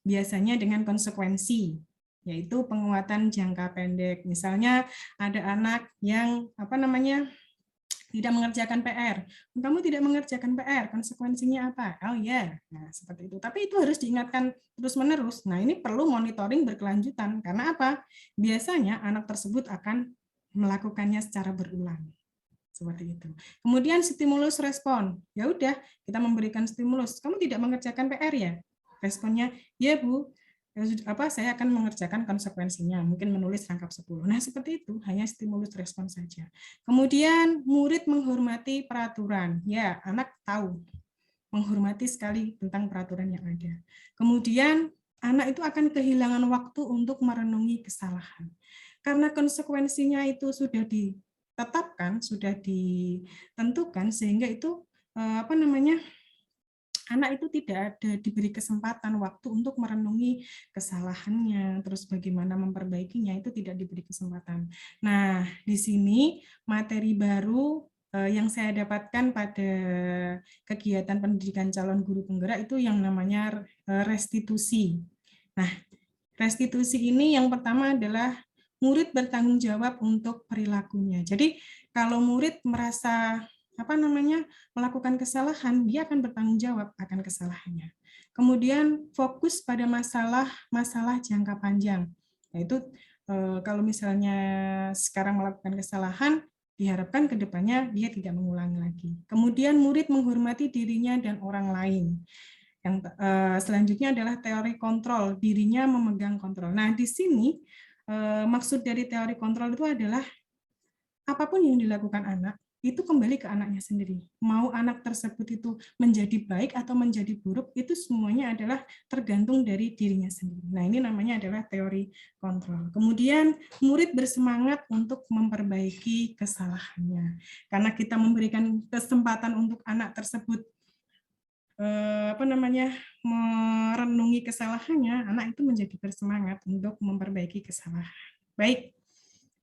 Biasanya dengan konsekuensi, yaitu penguatan jangka pendek. Misalnya ada anak yang tidak mengerjakan PR. Kamu tidak mengerjakan PR, konsekuensinya apa? Oh ya, nah seperti itu. Tapi itu harus diingatkan terus-menerus. Nah, ini perlu monitoring berkelanjutan. Karena apa? Biasanya anak tersebut akan melakukannya secara berulang. Seperti itu. Kemudian stimulus respon. Ya udah, kita memberikan stimulus. Kamu tidak mengerjakan PR ya? Responnya, ya Bu, saya akan mengerjakan konsekuensinya, mungkin menulis rangkap 10. Nah, seperti itu, hanya stimulus respon saja. Kemudian murid menghormati peraturan. Ya, anak tahu menghormati sekali tentang peraturan yang ada. Kemudian anak itu akan kehilangan waktu untuk merenungi kesalahan. Karena konsekuensinya itu sudah ditetapkan, sudah ditentukan, sehingga itu anak itu tidak ada diberi kesempatan waktu untuk merenungi kesalahannya, terus bagaimana memperbaikinya, itu tidak diberi kesempatan. Nah, di sini materi baru yang saya dapatkan pada kegiatan pendidikan calon guru penggerak itu yang namanya restitusi. Nah, restitusi ini yang pertama adalah murid bertanggung jawab untuk perilakunya. Jadi, kalau murid merasa melakukan kesalahan, dia akan bertanggung jawab akan kesalahannya. Kemudian fokus pada masalah jangka panjang, yaitu kalau misalnya sekarang melakukan kesalahan, diharapkan ke depannya dia tidak mengulangi lagi. Kemudian murid menghormati dirinya dan orang lain. Yang selanjutnya adalah teori kontrol, dirinya memegang kontrol. Nah, di sini maksud dari teori kontrol itu adalah apapun yang dilakukan anak, itu kembali ke anaknya sendiri. Mau anak tersebut itu menjadi baik atau menjadi buruk, itu semuanya adalah tergantung dari dirinya sendiri. Nah, ini namanya adalah teori kontrol. Kemudian, murid bersemangat untuk memperbaiki kesalahannya. Karena kita memberikan kesempatan untuk anak tersebut merenungi kesalahannya, anak itu menjadi bersemangat untuk memperbaiki kesalahan. Baik.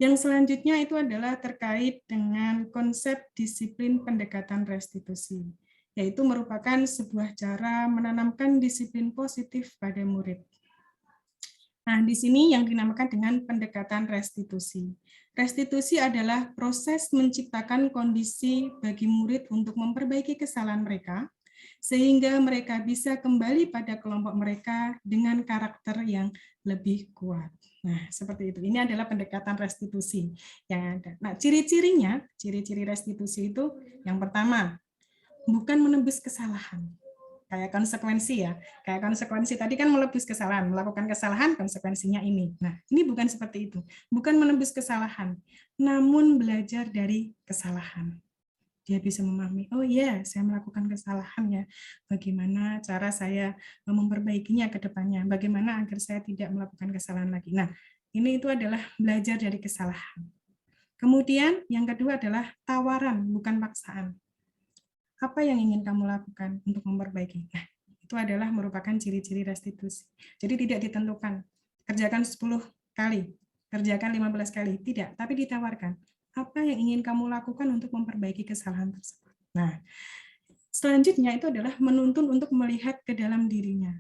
Yang selanjutnya itu adalah terkait dengan konsep disiplin pendekatan restitusi, yaitu merupakan sebuah cara menanamkan disiplin positif pada murid. Nah, di sini yang dinamakan dengan pendekatan restitusi. Restitusi adalah proses menciptakan kondisi bagi murid untuk memperbaiki kesalahan mereka sehingga mereka bisa kembali pada kelompok mereka dengan karakter yang lebih kuat. Nah, seperti itu. Ini adalah pendekatan restitusi yang ada. Nah, ciri-cirinya, ciri-ciri restitusi itu yang pertama, bukan menebus kesalahan. Kayak konsekuensi ya. Kayak konsekuensi tadi kan melebus kesalahan, melakukan kesalahan konsekuensinya ini. Nah, ini bukan seperti itu. Bukan menebus kesalahan, namun belajar dari kesalahan. Dia bisa memahami, oh iya, saya melakukan kesalahan ya. Bagaimana cara saya memperbaikinya ke depannya? Bagaimana agar saya tidak melakukan kesalahan lagi? Nah, ini itu adalah belajar dari kesalahan. Kemudian yang kedua adalah tawaran, bukan paksaan. Apa yang ingin kamu lakukan untuk memperbaiki? Nah, itu adalah merupakan ciri-ciri restitusi. Jadi tidak ditentukan, kerjakan 10 kali, kerjakan 15 kali, tidak, tapi ditawarkan. Apa yang ingin kamu lakukan untuk memperbaiki kesalahan tersebut? Nah, selanjutnya itu adalah menuntun untuk melihat ke dalam dirinya.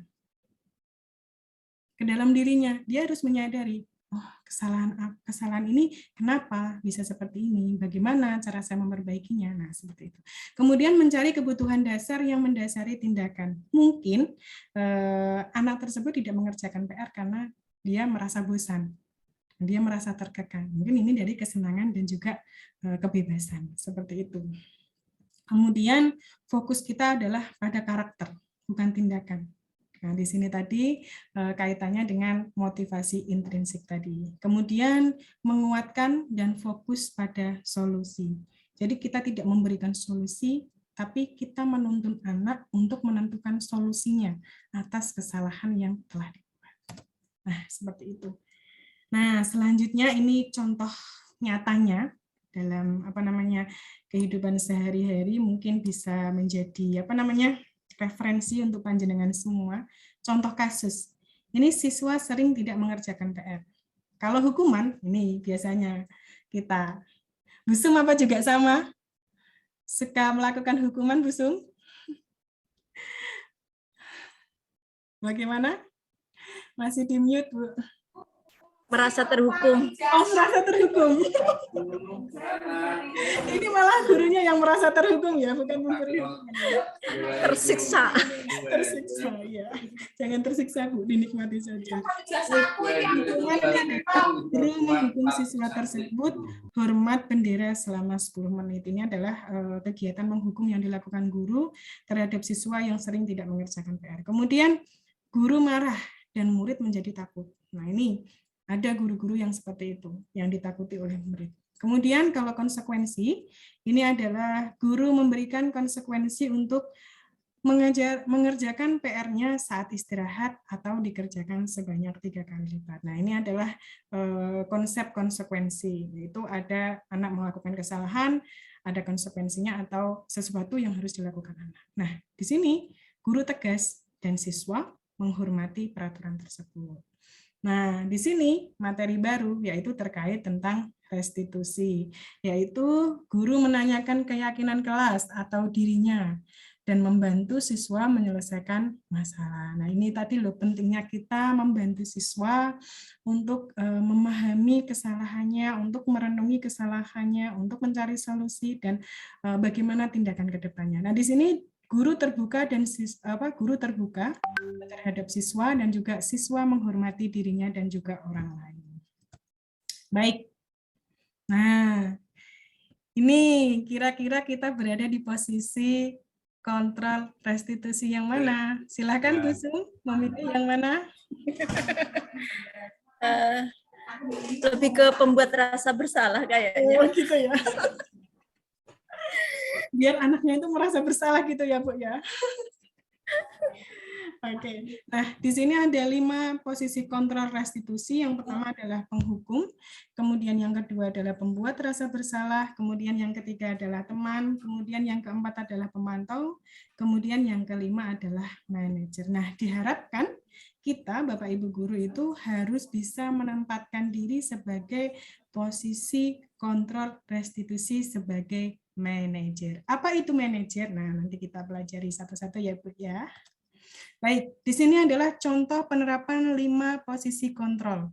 Ke dalam dirinya, dia harus menyadari, oh, kesalahan ini kenapa bisa seperti ini? Bagaimana cara saya memperbaikinya? Nah, seperti itu. Kemudian mencari kebutuhan dasar yang mendasari tindakan. Mungkin anak tersebut tidak mengerjakan PR karena dia merasa bosan. Dia merasa terkekang. Mungkin ini dari kesenangan dan juga kebebasan. Seperti itu. Kemudian fokus kita adalah pada karakter, bukan tindakan. Nah, di sini tadi kaitannya dengan motivasi intrinsik tadi. Kemudian menguatkan dan fokus pada solusi. Jadi kita tidak memberikan solusi, tapi kita menuntun anak untuk menentukan solusinya atas kesalahan yang telah dibuat. Nah, seperti itu. Nah, selanjutnya ini contoh nyatanya dalam kehidupan sehari-hari mungkin bisa menjadi referensi untuk panjenengan semua. Contoh kasus, ini siswa sering tidak mengerjakan PR. Kalau hukuman, ini biasanya kita, Busung apa juga sama? Suka melakukan hukuman, Busung? Bagaimana? Masih di mute, Bu. Merasa terhukum. Oh, merasa terhukum. Ini malah gurunya yang merasa terhukum ya, bukan memberi hukuman. Tersiksa. Tersiksa, ya. Jangan tersiksa, Bu, dinikmati saja. Guru menghukum siswa tersebut hormat bendera selama 10 menit. Ini adalah kegiatan menghukum yang dilakukan guru terhadap siswa yang sering tidak mengerjakan PR. Kemudian guru marah dan murid menjadi takut. Nah, ini ada guru-guru yang seperti itu, yang ditakuti oleh murid. Kemudian kalau konsekuensi, ini adalah guru memberikan konsekuensi untuk mengerjakan PR-nya saat istirahat atau dikerjakan sebanyak 3 kali lipat. Nah, ini adalah konsep konsekuensi, yaitu ada anak melakukan kesalahan, ada konsekuensinya atau sesuatu yang harus dilakukan anak. Nah, di sini guru tegas dan siswa menghormati peraturan tersebut. Nah, di sini materi baru yaitu terkait tentang restitusi, yaitu guru menanyakan keyakinan kelas atau dirinya dan membantu siswa menyelesaikan masalah. Nah, ini tadi loh pentingnya kita membantu siswa untuk memahami kesalahannya, untuk merenungi kesalahannya, untuk mencari solusi dan bagaimana tindakan ke depannya. Nah, di sini guru terbuka terhadap siswa dan juga siswa menghormati dirinya dan juga orang lain. Baik. Nah, ini kira-kira kita berada di posisi kontrol restitusi yang mana? Silakan Bu Sung, memilih yang mana? Lebih ke pembuat rasa bersalah kayaknya. Oh, gitu ya. Biar anaknya itu merasa bersalah gitu ya, Bu ya. Oke. Nah, di sini ada 5 posisi kontrol restitusi. Yang pertama adalah penghukum, kemudian yang kedua adalah pembuat rasa bersalah, kemudian yang ketiga adalah teman, kemudian yang keempat adalah pemantau, kemudian yang kelima adalah manajer. Nah, diharapkan kita, Bapak Ibu guru itu harus bisa menempatkan diri sebagai posisi kontrol restitusi sebagai manajer. Apa itu manajer? Nah, nanti kita pelajari satu-satu ya, Bu ya. Baik, di sini adalah contoh penerapan 5 posisi kontrol.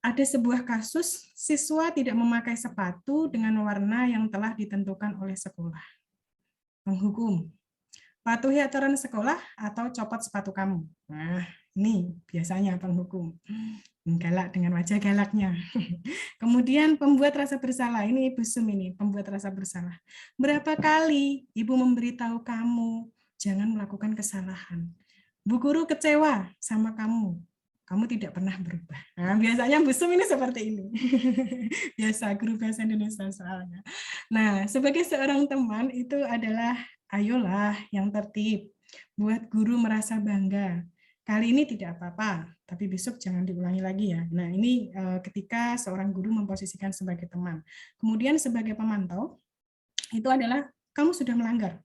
Ada sebuah kasus siswa tidak memakai sepatu dengan warna yang telah ditentukan oleh sekolah. Menghukum. patuhi aturan sekolah atau copot sepatu kamu. Nah, ini biasanya penghukum. Galak dengan wajah galaknya. Kemudian pembuat rasa bersalah. Ini Ibu Sum ini, pembuat rasa bersalah. Berapa kali Ibu memberitahu kamu jangan melakukan kesalahan. Bu guru kecewa sama kamu. Kamu tidak pernah berubah. Nah, biasanya Bu Sum ini seperti ini. Biasa guru bahasa Indonesia soalnya. Nah, sebagai seorang teman itu adalah ayolah yang tertib. Buat guru merasa bangga. Kali ini tidak apa-apa, tapi besok jangan diulangi lagi ya. Nah, ini ketika seorang guru memposisikan sebagai teman. Kemudian sebagai pemantau, itu adalah kamu sudah melanggar.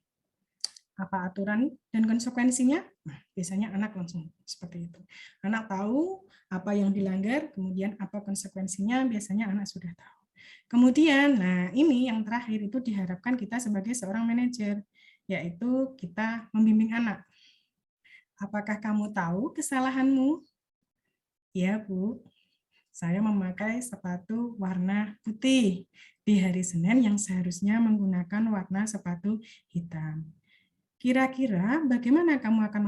Apa aturan dan konsekuensinya? Nah, biasanya anak langsung seperti itu. Anak tahu apa yang dilanggar, kemudian apa konsekuensinya, biasanya anak sudah tahu. Kemudian, nah ini yang terakhir itu diharapkan kita sebagai seorang manajer, yaitu kita membimbing anak. Apakah kamu tahu kesalahanmu? Ya, Bu. Saya memakai sepatu warna putih di hari Senin yang seharusnya menggunakan warna sepatu hitam. Kira-kira bagaimana kamu akan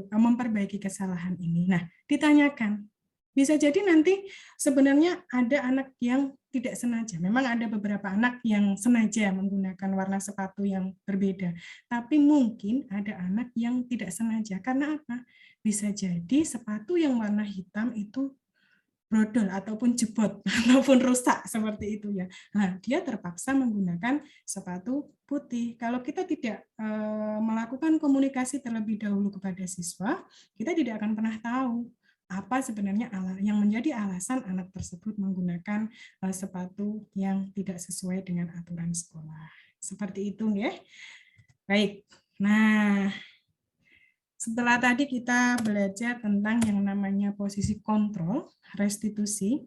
memperbaiki kesalahan ini? Nah, ditanyakan. Bisa jadi nanti sebenarnya ada anak yang tidak sengaja. Memang ada beberapa anak yang sengaja menggunakan warna sepatu yang berbeda. Tapi mungkin ada anak yang tidak sengaja. Karena apa? Bisa jadi sepatu yang warna hitam itu brodol ataupun jebot ataupun rusak seperti itu ya. Nah, dia terpaksa menggunakan sepatu putih. Kalau kita tidak melakukan komunikasi terlebih dahulu kepada siswa, kita tidak akan pernah tahu apa sebenarnya yang menjadi alasan anak tersebut menggunakan sepatu yang tidak sesuai dengan aturan sekolah. Seperti itu ya. Baik. Nah, setelah tadi kita belajar tentang yang namanya posisi kontrol, restitusi,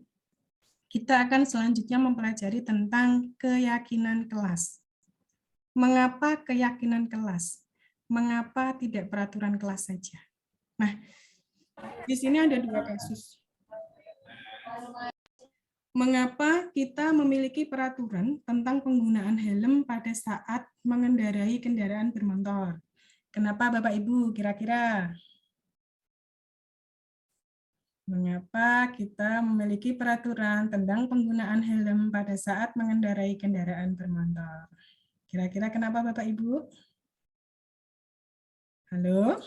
kita akan selanjutnya mempelajari tentang keyakinan kelas. Mengapa keyakinan kelas? Mengapa tidak peraturan kelas saja? Nah, di sini ada dua kasus. Mengapa kita memiliki peraturan tentang penggunaan helm pada saat mengendarai kendaraan bermotor? Kenapa Bapak Ibu kira-kira? Mengapa kita memiliki peraturan tentang penggunaan helm pada saat mengendarai kendaraan bermotor? Kira-kira kenapa Bapak Ibu? Halo?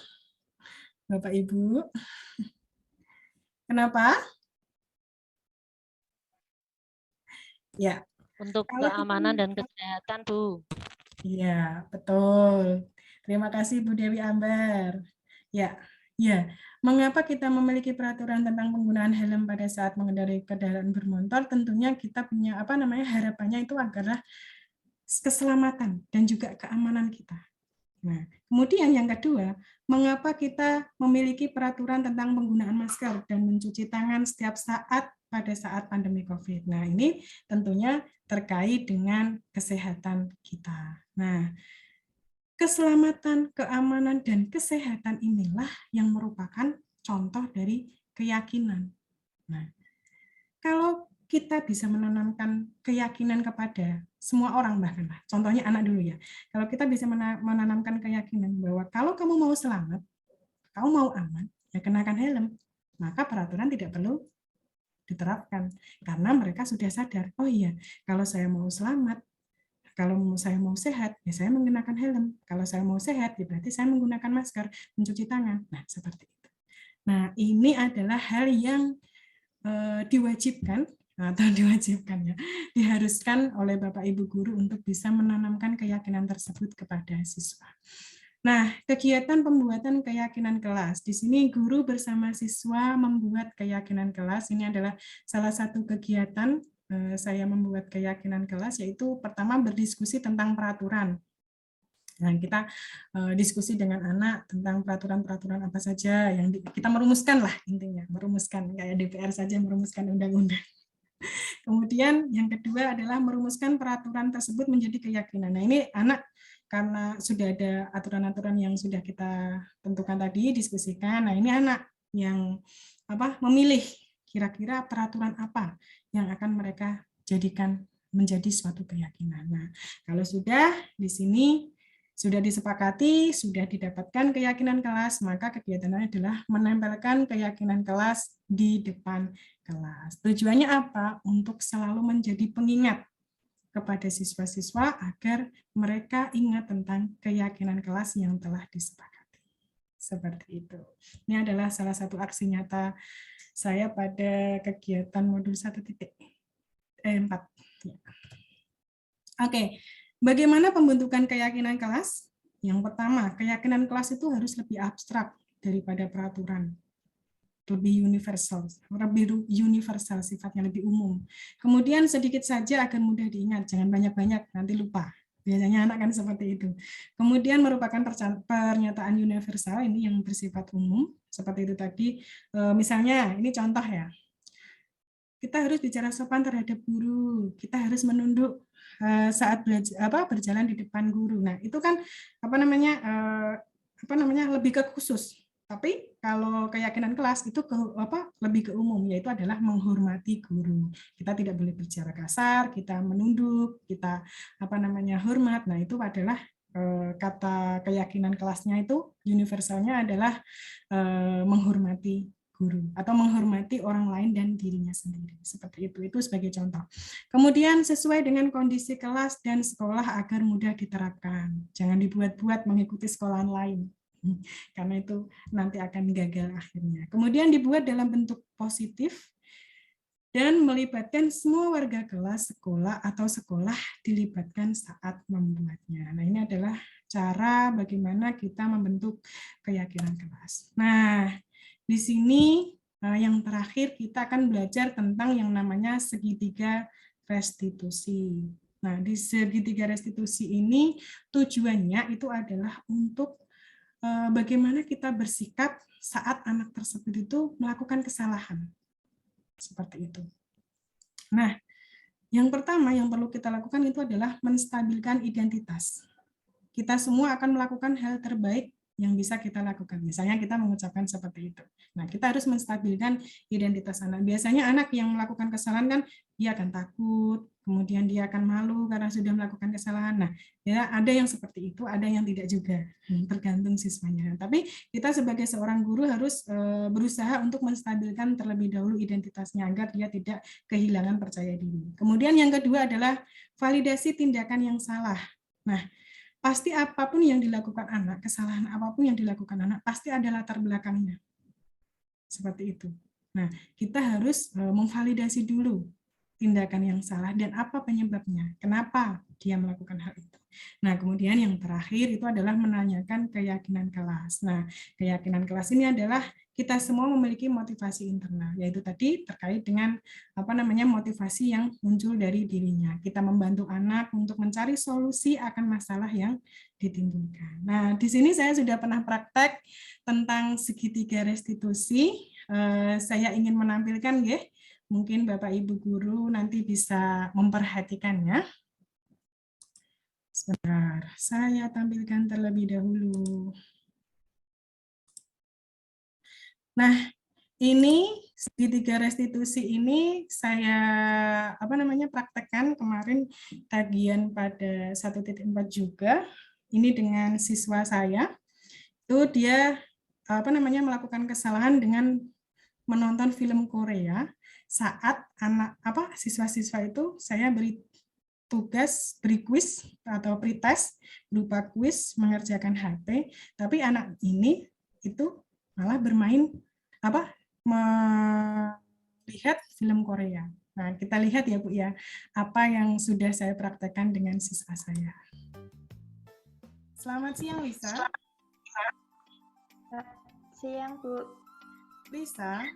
Bapak Ibu? Kenapa? Ya. Untuk keamanan dan kesehatan, Bu. Iya, betul. Terima kasih Bu Dewi Ambar. Ya, mengapa kita memiliki peraturan tentang penggunaan helm pada saat mengendarai kendaraan bermotor? Tentunya kita punya harapannya itu adalah keselamatan dan juga keamanan kita. Nah, kemudian yang kedua, mengapa kita memiliki peraturan tentang penggunaan masker dan mencuci tangan setiap saat pada saat pandemi COVID. Nah, ini tentunya terkait dengan kesehatan kita. Nah, keselamatan, keamanan, dan kesehatan inilah yang merupakan contoh dari keyakinan. Nah, kalau kita bisa menanamkan keyakinan kepada semua orang, bahkan contohnya anak dulu ya, kalau kita bisa menanamkan keyakinan bahwa kalau kamu mau selamat, kamu mau aman, ya kenakan helm, maka peraturan tidak perlu diterapkan, karena mereka sudah sadar, oh iya, kalau saya mau selamat, kalau saya mau sehat, ya saya mengenakan helm. Kalau saya mau sehat, ya berarti saya menggunakan masker, mencuci tangan. Nah, seperti itu. Nah, ini adalah hal yang diwajibkan ya, diharuskan oleh Bapak Ibu guru untuk bisa menanamkan keyakinan tersebut kepada siswa. Nah, kegiatan pembuatan keyakinan kelas. Di sini guru bersama siswa membuat keyakinan kelas. Ini adalah salah satu kegiatan saya membuat keyakinan kelas, yaitu pertama berdiskusi tentang peraturan. Nah, kita diskusi dengan anak tentang peraturan-peraturan apa saja yang kita merumuskan lah intinya, merumuskan kayak DPR saja merumuskan undang-undang. Kemudian yang kedua adalah merumuskan peraturan tersebut menjadi keyakinan. Nah, ini anak karena sudah ada aturan-aturan yang sudah kita tentukan tadi, diskusikan. Nah, ini anak yang memilih kira-kira peraturan apa yang akan mereka jadikan menjadi suatu keyakinan. Nah, kalau sudah di sini Sudah disepakati, sudah didapatkan keyakinan kelas, maka kegiatannya adalah menempelkan keyakinan kelas di depan kelas. Tujuannya apa? Untuk selalu menjadi pengingat kepada siswa-siswa agar mereka ingat tentang keyakinan kelas yang telah disepakati. Seperti itu. Ini adalah salah satu aksi nyata saya pada kegiatan modul 1.4. Oke, bagaimana pembentukan keyakinan kelas? Yang pertama, keyakinan kelas itu harus lebih abstrak daripada peraturan. Lebih universal sifatnya, lebih umum. Kemudian sedikit saja agar mudah diingat, jangan banyak-banyak, nanti lupa. Biasanya anak kan seperti itu. Kemudian merupakan pernyataan universal, ini yang bersifat umum, seperti itu tadi. Misalnya, ini contoh ya. Kita harus bicara sopan terhadap guru, kita harus menunduk saat berjalan di depan guru. Nah, itu kan lebih ke khusus. Tapi kalau keyakinan kelas itu lebih ke umum, yaitu adalah menghormati guru. Kita tidak boleh bicara kasar, kita menunduk, kita hormat. Nah, itu adalah kata keyakinan kelasnya itu universalnya adalah menghormati guru atau menghormati orang lain dan dirinya sendiri. Seperti itu sebagai contoh. Kemudian sesuai dengan kondisi kelas dan sekolah agar mudah diterapkan. Jangan dibuat-buat mengikuti sekolahan lain, karena itu nanti akan gagal akhirnya. Kemudian dibuat dalam bentuk positif dan melibatkan semua warga kelas, sekolah, atau sekolah dilibatkan saat membuatnya. Nah, ini adalah cara bagaimana kita membentuk keyakinan kelas. Nah, di sini yang terakhir kita akan belajar tentang yang namanya segitiga restitusi. Nah, di segitiga restitusi ini tujuannya itu adalah untuk bagaimana kita bersikap saat anak tersebut itu melakukan kesalahan. Seperti itu. Nah, yang pertama yang perlu kita lakukan itu adalah menstabilkan identitas. Kita semua akan melakukan hal terbaik yang bisa kita lakukan. Misalnya kita mengucapkan seperti itu. Nah, kita harus menstabilkan identitas anak. Biasanya anak yang melakukan kesalahan kan dia akan takut, kemudian dia akan malu karena sudah melakukan kesalahan. Nah, ya ada yang seperti itu, ada yang tidak juga. Tergantung siswanya. Tapi kita sebagai seorang guru harus berusaha untuk menstabilkan terlebih dahulu identitasnya agar dia tidak kehilangan percaya diri. Kemudian yang kedua adalah validasi tindakan yang salah. Nah, pasti apapun yang dilakukan anak, kesalahan apapun yang dilakukan anak, pasti ada latar belakangnya. Seperti itu. Nah, kita harus memvalidasi dulu tindakan yang salah dan apa penyebabnya, kenapa dia melakukan hal itu. Nah, kemudian yang terakhir itu adalah menanyakan keyakinan kelas. Nah, keyakinan kelas ini adalah kita semua memiliki motivasi internal, yaitu tadi terkait dengan motivasi yang muncul dari dirinya. Kita membantu anak untuk mencari solusi akan masalah yang ditimbulkan. Nah, di sini saya sudah pernah praktek tentang segitiga restitusi. Saya ingin menampilkan, ya. Mungkin Bapak Ibu guru nanti bisa memperhatikannya. Sebentar, saya tampilkan terlebih dahulu. Nah, ini segitiga restitusi ini saya praktekkan kemarin tagihan pada 1.4 juga. Ini dengan siswa saya. Itu dia melakukan kesalahan dengan menonton film Korea. Saat siswa-siswa itu saya beri tugas, beri kuis atau pretest berupa kuis mengerjakan HP, tapi anak ini itu malah bermain melihat film Korea. Nah, kita lihat ya Bu ya, apa yang sudah saya praktekkan dengan siswa saya. Selamat siang Lisa. Siang Bu. Lisa,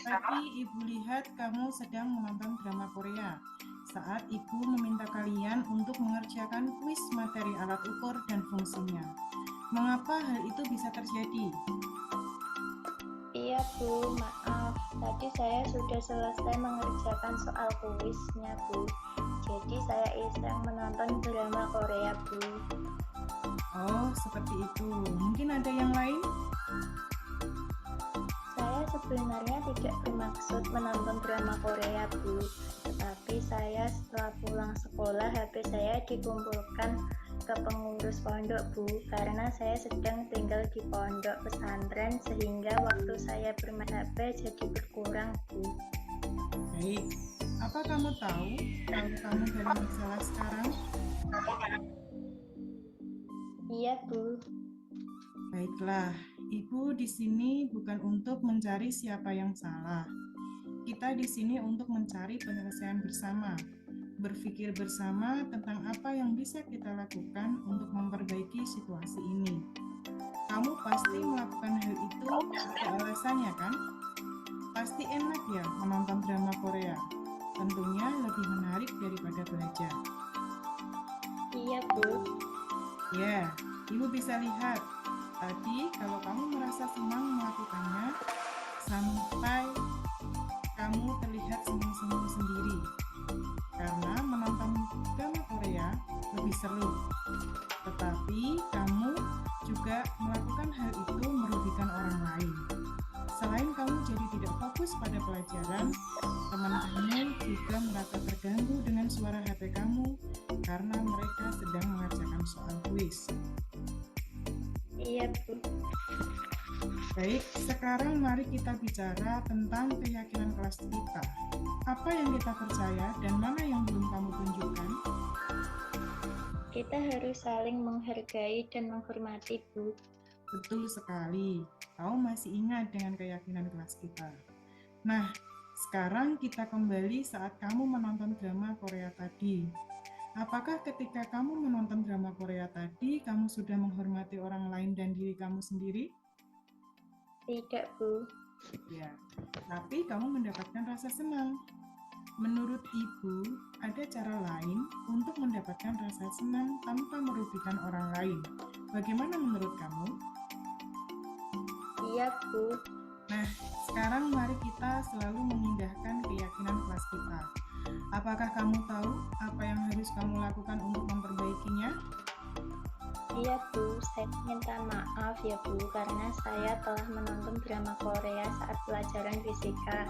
tadi Ibu lihat kamu sedang menonton drama Korea saat Ibu meminta kalian untuk mengerjakan kuis materi alat ukur dan fungsinya. Mengapa hal itu bisa terjadi? Iya Bu, maaf. Tadi saya sudah selesai mengerjakan soal kuisnya Bu. Jadi saya iseng menonton drama Korea Bu. Oh, seperti itu. Mungkin ada yang lain? Saya sebenarnya tidak bermaksud menonton drama Korea Bu. Tetapi saya setelah pulang sekolah sekolah HP saya dikumpulkan ke pengurus pondok, Bu, karena saya sedang tinggal di pondok pesantren sehingga waktu saya bermain HP jadi berkurang, Bu. Baik, apa kamu tahu kalau kamu dalam masalah sekarang? Iya, Bu. Baiklah, Ibu di sini bukan untuk mencari siapa yang salah. Kita di sini untuk mencari penyelesaian bersama, berpikir bersama tentang apa yang bisa kita lakukan untuk memperbaiki situasi ini. Kamu pasti melakukan hal itu ada alasannya, kan? Pasti enak ya menonton drama Korea. Tentunya lebih menarik daripada belajar. Iya, Bu. Ya, Ibu bisa lihat. Tadi kalau kamu merasa senang melakukannya, sampai kamu terlihat senyum-senyum sendiri. Karena menonton drama Korea lebih seru. Tetapi kamu juga melakukan hal itu merugikan orang lain. Selain kamu jadi tidak fokus pada pelajaran, teman kamu juga merasa terganggu dengan suara HP kamu karena mereka sedang mengerjakan soal kuis. Iya, Bu. Baik, sekarang mari kita bicara tentang keyakinan kelas kita. Apa yang kita percaya dan mana yang belum kamu tunjukkan? Kita harus saling menghargai dan menghormati, Bu. Betul sekali. Kau masih ingat dengan keyakinan kelas kita. Nah, sekarang kita kembali saat kamu menonton drama Korea tadi. Apakah ketika kamu menonton drama Korea tadi, kamu sudah menghormati orang lain dan diri kamu sendiri? Tidak, Bu. Ya, tapi kamu mendapatkan rasa senang. Menurut Ibu, ada cara lain untuk mendapatkan rasa senang tanpa merugikan orang lain. Bagaimana menurut kamu? Iya, Bu. Nah, sekarang mari kita selalu mengindahkan keyakinan kelas kita. Apakah kamu tahu apa yang harus kamu lakukan untuk memperbaikinya? Iya, Bu. Saya minta maaf ya, Bu, karena saya telah menonton drama Korea saat pelajaran fisika.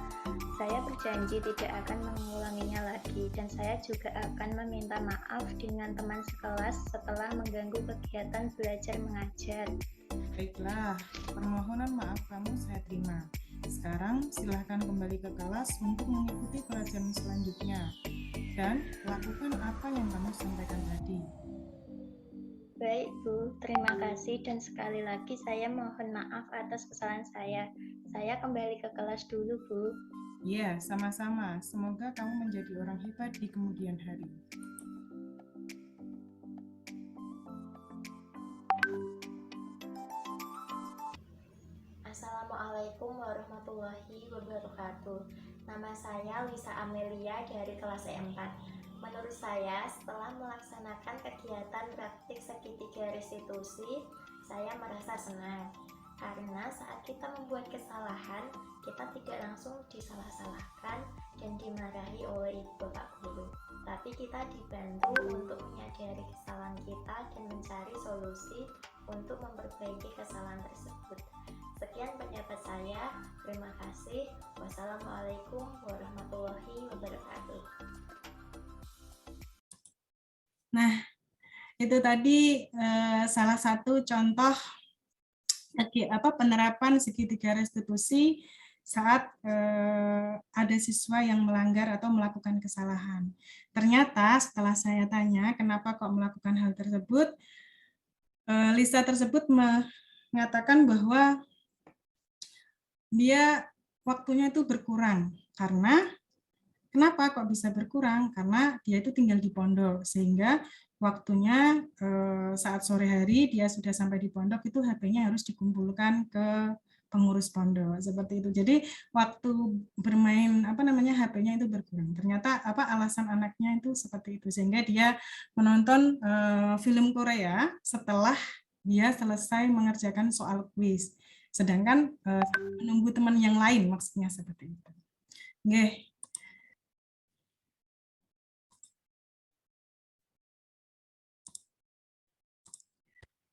Saya berjanji tidak akan mengulanginya lagi, dan saya juga akan meminta maaf dengan teman sekelas setelah mengganggu kegiatan belajar mengajar. Baiklah, permohonan maaf kamu saya terima. Sekarang silahkan kembali ke kelas untuk mengikuti pelajaran selanjutnya. Dan lakukan apa yang kamu sampaikan tadi. Baik, Bu. Terima kasih dan sekali lagi saya mohon maaf atas kesalahan saya. Saya kembali ke kelas dulu, Bu. Ya, sama-sama. Semoga kamu menjadi orang hebat di kemudian hari. Assalamualaikum warahmatullahi wabarakatuh. Nama saya Lisa Amelia dari kelas E4. Menurut saya, setelah melaksanakan kegiatan praktik segitiga restitusi, saya merasa senang. Karena saat kita membuat kesalahan, kita tidak langsung disalah-salahkan dan dimarahi oleh ibu bapak guru. Tapi kita dibantu untuk menyadari kesalahan kita dan mencari solusi untuk memperbaiki kesalahan tersebut. Sekian pendapat saya. Terima kasih. Wassalamualaikum warahmatullahi wabarakatuh. Nah, itu tadi salah satu contoh penerapan segitiga restitusi saat ada siswa yang melanggar atau melakukan kesalahan. Ternyata setelah saya tanya kenapa kok melakukan hal tersebut, Lisa tersebut mengatakan bahwa dia waktunya itu berkurang. Karena kenapa kok bisa berkurang? Karena dia itu tinggal di pondok, sehingga waktunya saat sore hari dia sudah sampai di pondok itu HP-nya harus dikumpulkan ke pengurus pondok seperti itu. Jadi waktu bermain HP-nya itu berkurang. Ternyata alasan anaknya itu seperti itu, sehingga dia menonton film Korea setelah dia selesai mengerjakan soal kuis. Sedangkan menunggu teman yang lain, maksudnya seperti itu. Oke.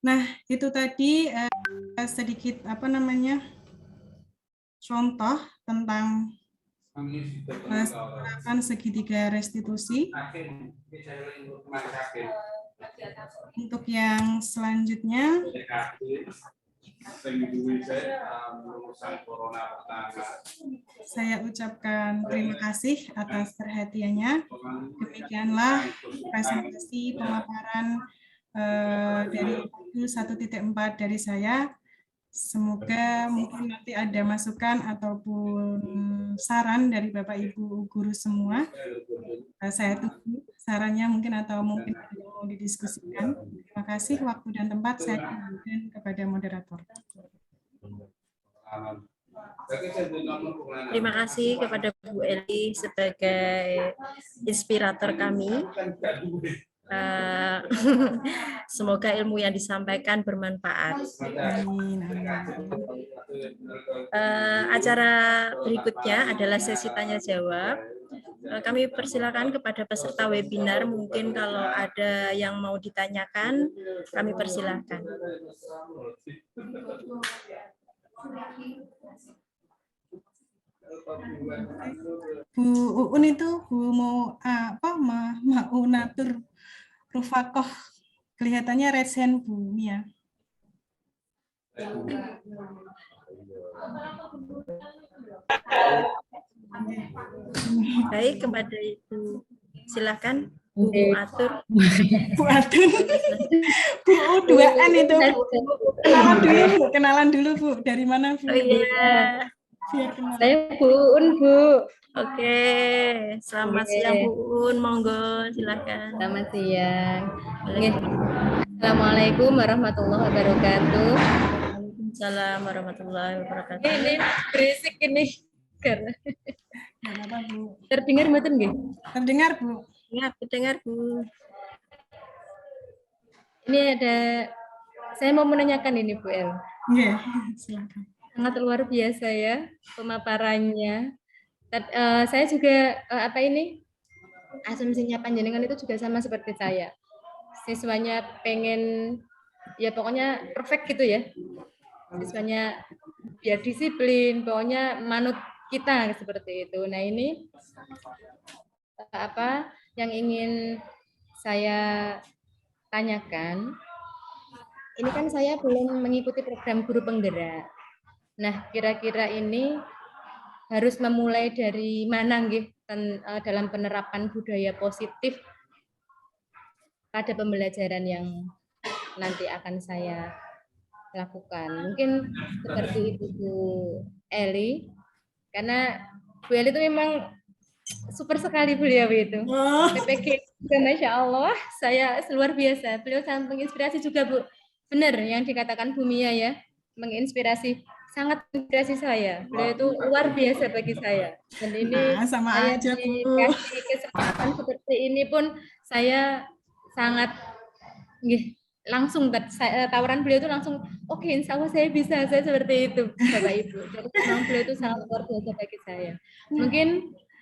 Nah, itu tadi sedikit contoh tentang penerapan segitiga restitusi. Untuk yang selanjutnya, saya ucapkan terima kasih atas perhatiannya. Demikianlah presentasi pemaparan dari modul 1.4 dari saya. Semoga mungkin nanti ada masukan ataupun saran dari Bapak Ibu guru semua. Saya tunggu sarannya mungkin atau mungkin ada yang mau didiskusikan. Terima kasih waktu dan tempat saya kembalikan kepada moderator. Terima kasih kepada Bu Eli sebagai inspirator kami. Semoga ilmu yang disampaikan bermanfaat. Amin. Acara berikutnya adalah sesi tanya jawab. Kami persilakan kepada peserta webinar, mungkin kalau ada yang mau ditanyakan, kami persilakan. Bu Uun itu Bu mau apa? Mau natur Rufakoh, kelihatannya resen Bu Mia. Baik, kepada Ibu, silakan Bu Atur. Bu Atur. Bu U2N itu Bu. Kenalan dulu Bu. Dari mana Bu? Oh iya. Saya Bu Un, Bu. Oke, selamat siang Bu Un, monggo silakan. Selamat siang. Assalamualaikum warahmatullahi wabarakatuh. Waalaikumsalam warahmatullahi wabarakatuh. Ini berisik ini karena Bu. terdengar mboten nggih? Terdengar Bu. Ya, terdengar Bu. Ini ada, saya mau menanyakan ini Bu El. Nggih, silakan. Sangat luar biasa ya pemaparannya. Saya juga asumsinya panjenengan itu juga sama seperti saya. Siswanya pengen ya pokoknya perfect gitu ya. Siswanya biar disiplin, pokoknya manut kita seperti itu. Nah, ini apa yang ingin saya tanyakan. Ini kan saya belum mengikuti program guru penggerak. Nah, kira-kira ini harus memulai dari mana nggih dalam penerapan budaya positif pada pembelajaran yang nanti akan saya lakukan. Mungkin seperti itu Bu Eli, karena Bu Eli itu memang super sekali beliau itu. PPG juga Masya Allah, saya luar biasa. Beliau sangat menginspirasi juga Bu. Benar yang dikatakan Bu Mia ya, menginspirasi. Sangat menginspirasi saya. Beliau itu luar biasa bagi saya. Dan ini sama saya aja, Bu. dikasih kesempatan seperti ini pun saya sangat langsung tawaran beliau itu langsung oke, insya Allah saya bisa, saya seperti itu Bapak Ibu. Jadi memang beliau itu sangat luar biasa bagi saya. Mungkin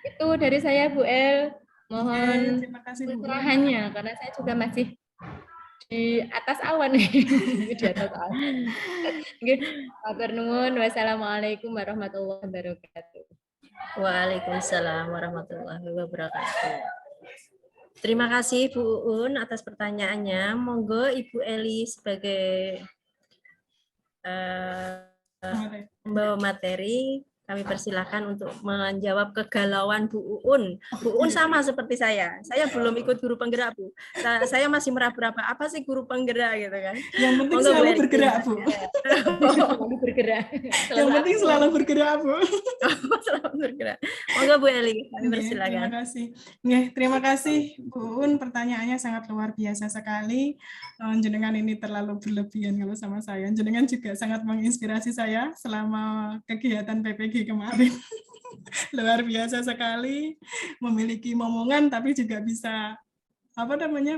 itu dari saya Bu El. Mohon pencerahannya karena saya juga masih di atas awan nih. Di atas awan. Matur nuwun. Wassalamualaikum warahmatullahi wabarakatuh. Waalaikumsalam warahmatullahi wabarakatuh. Terima kasih Bu Un atas pertanyaannya. Monggo Ibu Eli sebagai pembawa materi, kami persilahkan untuk menjawab kegalauan Bu Un. Bu Un sama seperti saya belum ikut guru penggerak Bu. Saya masih meraba-raba apa sih guru penggerak gitu kan. Yang penting selalu bergerak Bu. Selalu bergerak. Yang penting selalu bergerak Bu. Selalu bergerak. Monggo Bu Eli, kami persilakan. Terima kasih. Terima kasih Bu Un, pertanyaannya sangat luar biasa sekali. Jenengan ini terlalu berlebihan kalau sama saya. Jenengan juga sangat menginspirasi saya selama kegiatan PPG kemarin. Luar biasa sekali, memiliki momongan tapi juga bisa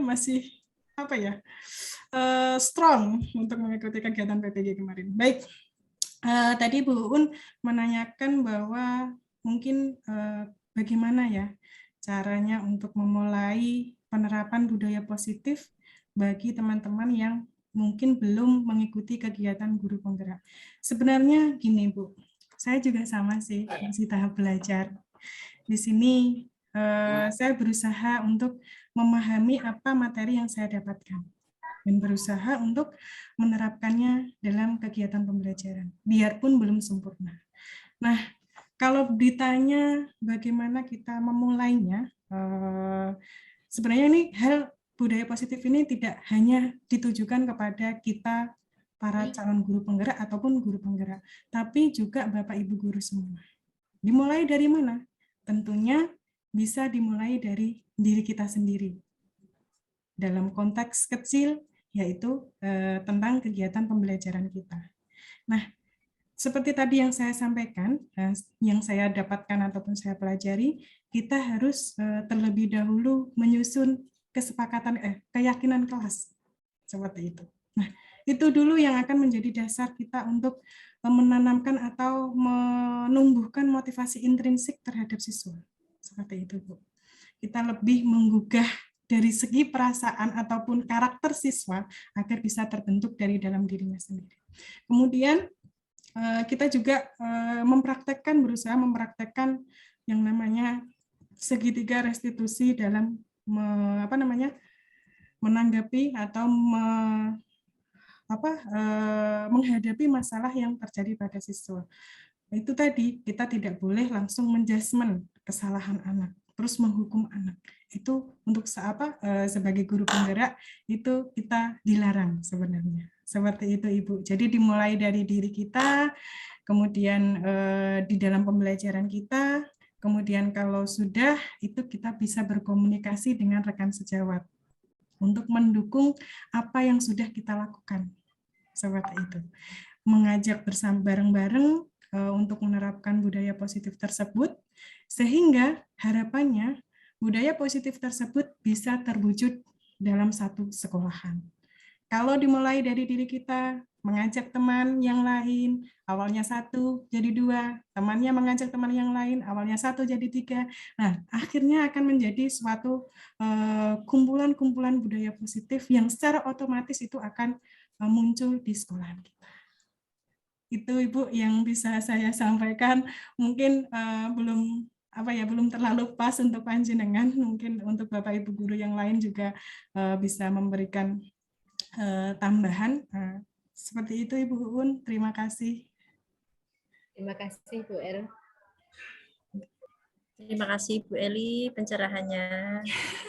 masih strong untuk mengikuti kegiatan PPG kemarin. Baik, tadi Bu Un menanyakan bahwa mungkin bagaimana ya caranya untuk memulai penerapan budaya positif bagi teman-teman yang mungkin belum mengikuti kegiatan guru penggerak. Sebenarnya gini Bu, saya juga sama sih, masih tahap belajar. Di sini saya berusaha untuk memahami apa materi yang saya dapatkan dan berusaha untuk menerapkannya dalam kegiatan pembelajaran, biarpun belum sempurna. Nah, kalau ditanya bagaimana kita memulainya, sebenarnya ini hal budaya positif ini tidak hanya ditujukan kepada kita para calon guru penggerak ataupun guru penggerak, tapi juga Bapak Ibu guru semua. Dimulai dari mana? Tentunya bisa dimulai dari diri kita sendiri. Dalam konteks kecil, yaitu tentang kegiatan pembelajaran kita. Nah, seperti tadi yang saya sampaikan, yang saya dapatkan ataupun saya pelajari, kita harus terlebih dahulu menyusun keyakinan kelas. Seperti itu. Nah, itu dulu yang akan menjadi dasar kita untuk menanamkan atau menumbuhkan motivasi intrinsik terhadap siswa. Seperti itu, Bu. Kita lebih menggugah dari segi perasaan ataupun karakter siswa agar bisa terbentuk dari dalam dirinya sendiri. Kemudian kita juga berusaha mempraktekkan yang namanya segitiga restitusi dalam menanggapi atau menghadapi masalah yang terjadi pada siswa. Itu tadi, kita tidak boleh langsung menjudgment kesalahan anak, terus menghukum anak. Itu untuk sebagai guru penggerak itu kita dilarang sebenarnya. Seperti itu, Ibu. Jadi dimulai dari diri kita, kemudian di dalam pembelajaran kita, kemudian kalau sudah itu kita bisa berkomunikasi dengan rekan sejawat untuk mendukung apa yang sudah kita lakukan. Seperti itu. Mengajak bersama bareng-bareng untuk menerapkan budaya positif tersebut, sehingga harapannya budaya positif tersebut bisa terwujud dalam satu sekolahan. Kalau dimulai dari diri kita, mengajak teman yang lain, awalnya 1 jadi 2, temannya mengajak teman yang lain, awalnya 1 jadi 3. Nah, akhirnya akan menjadi suatu kumpulan-kumpulan budaya positif yang secara otomatis itu akan muncul di sekolahan kita. Itu, Ibu, yang bisa saya sampaikan. Mungkin belum terlalu pas untuk panjenengan, mungkin untuk Bapak Ibu guru yang lain juga bisa memberikan tambahan. Seperti itu, Ibu Un. Terima kasih. Terima kasih, Bu El. Terima kasih, Bu Eli, pencerahannya.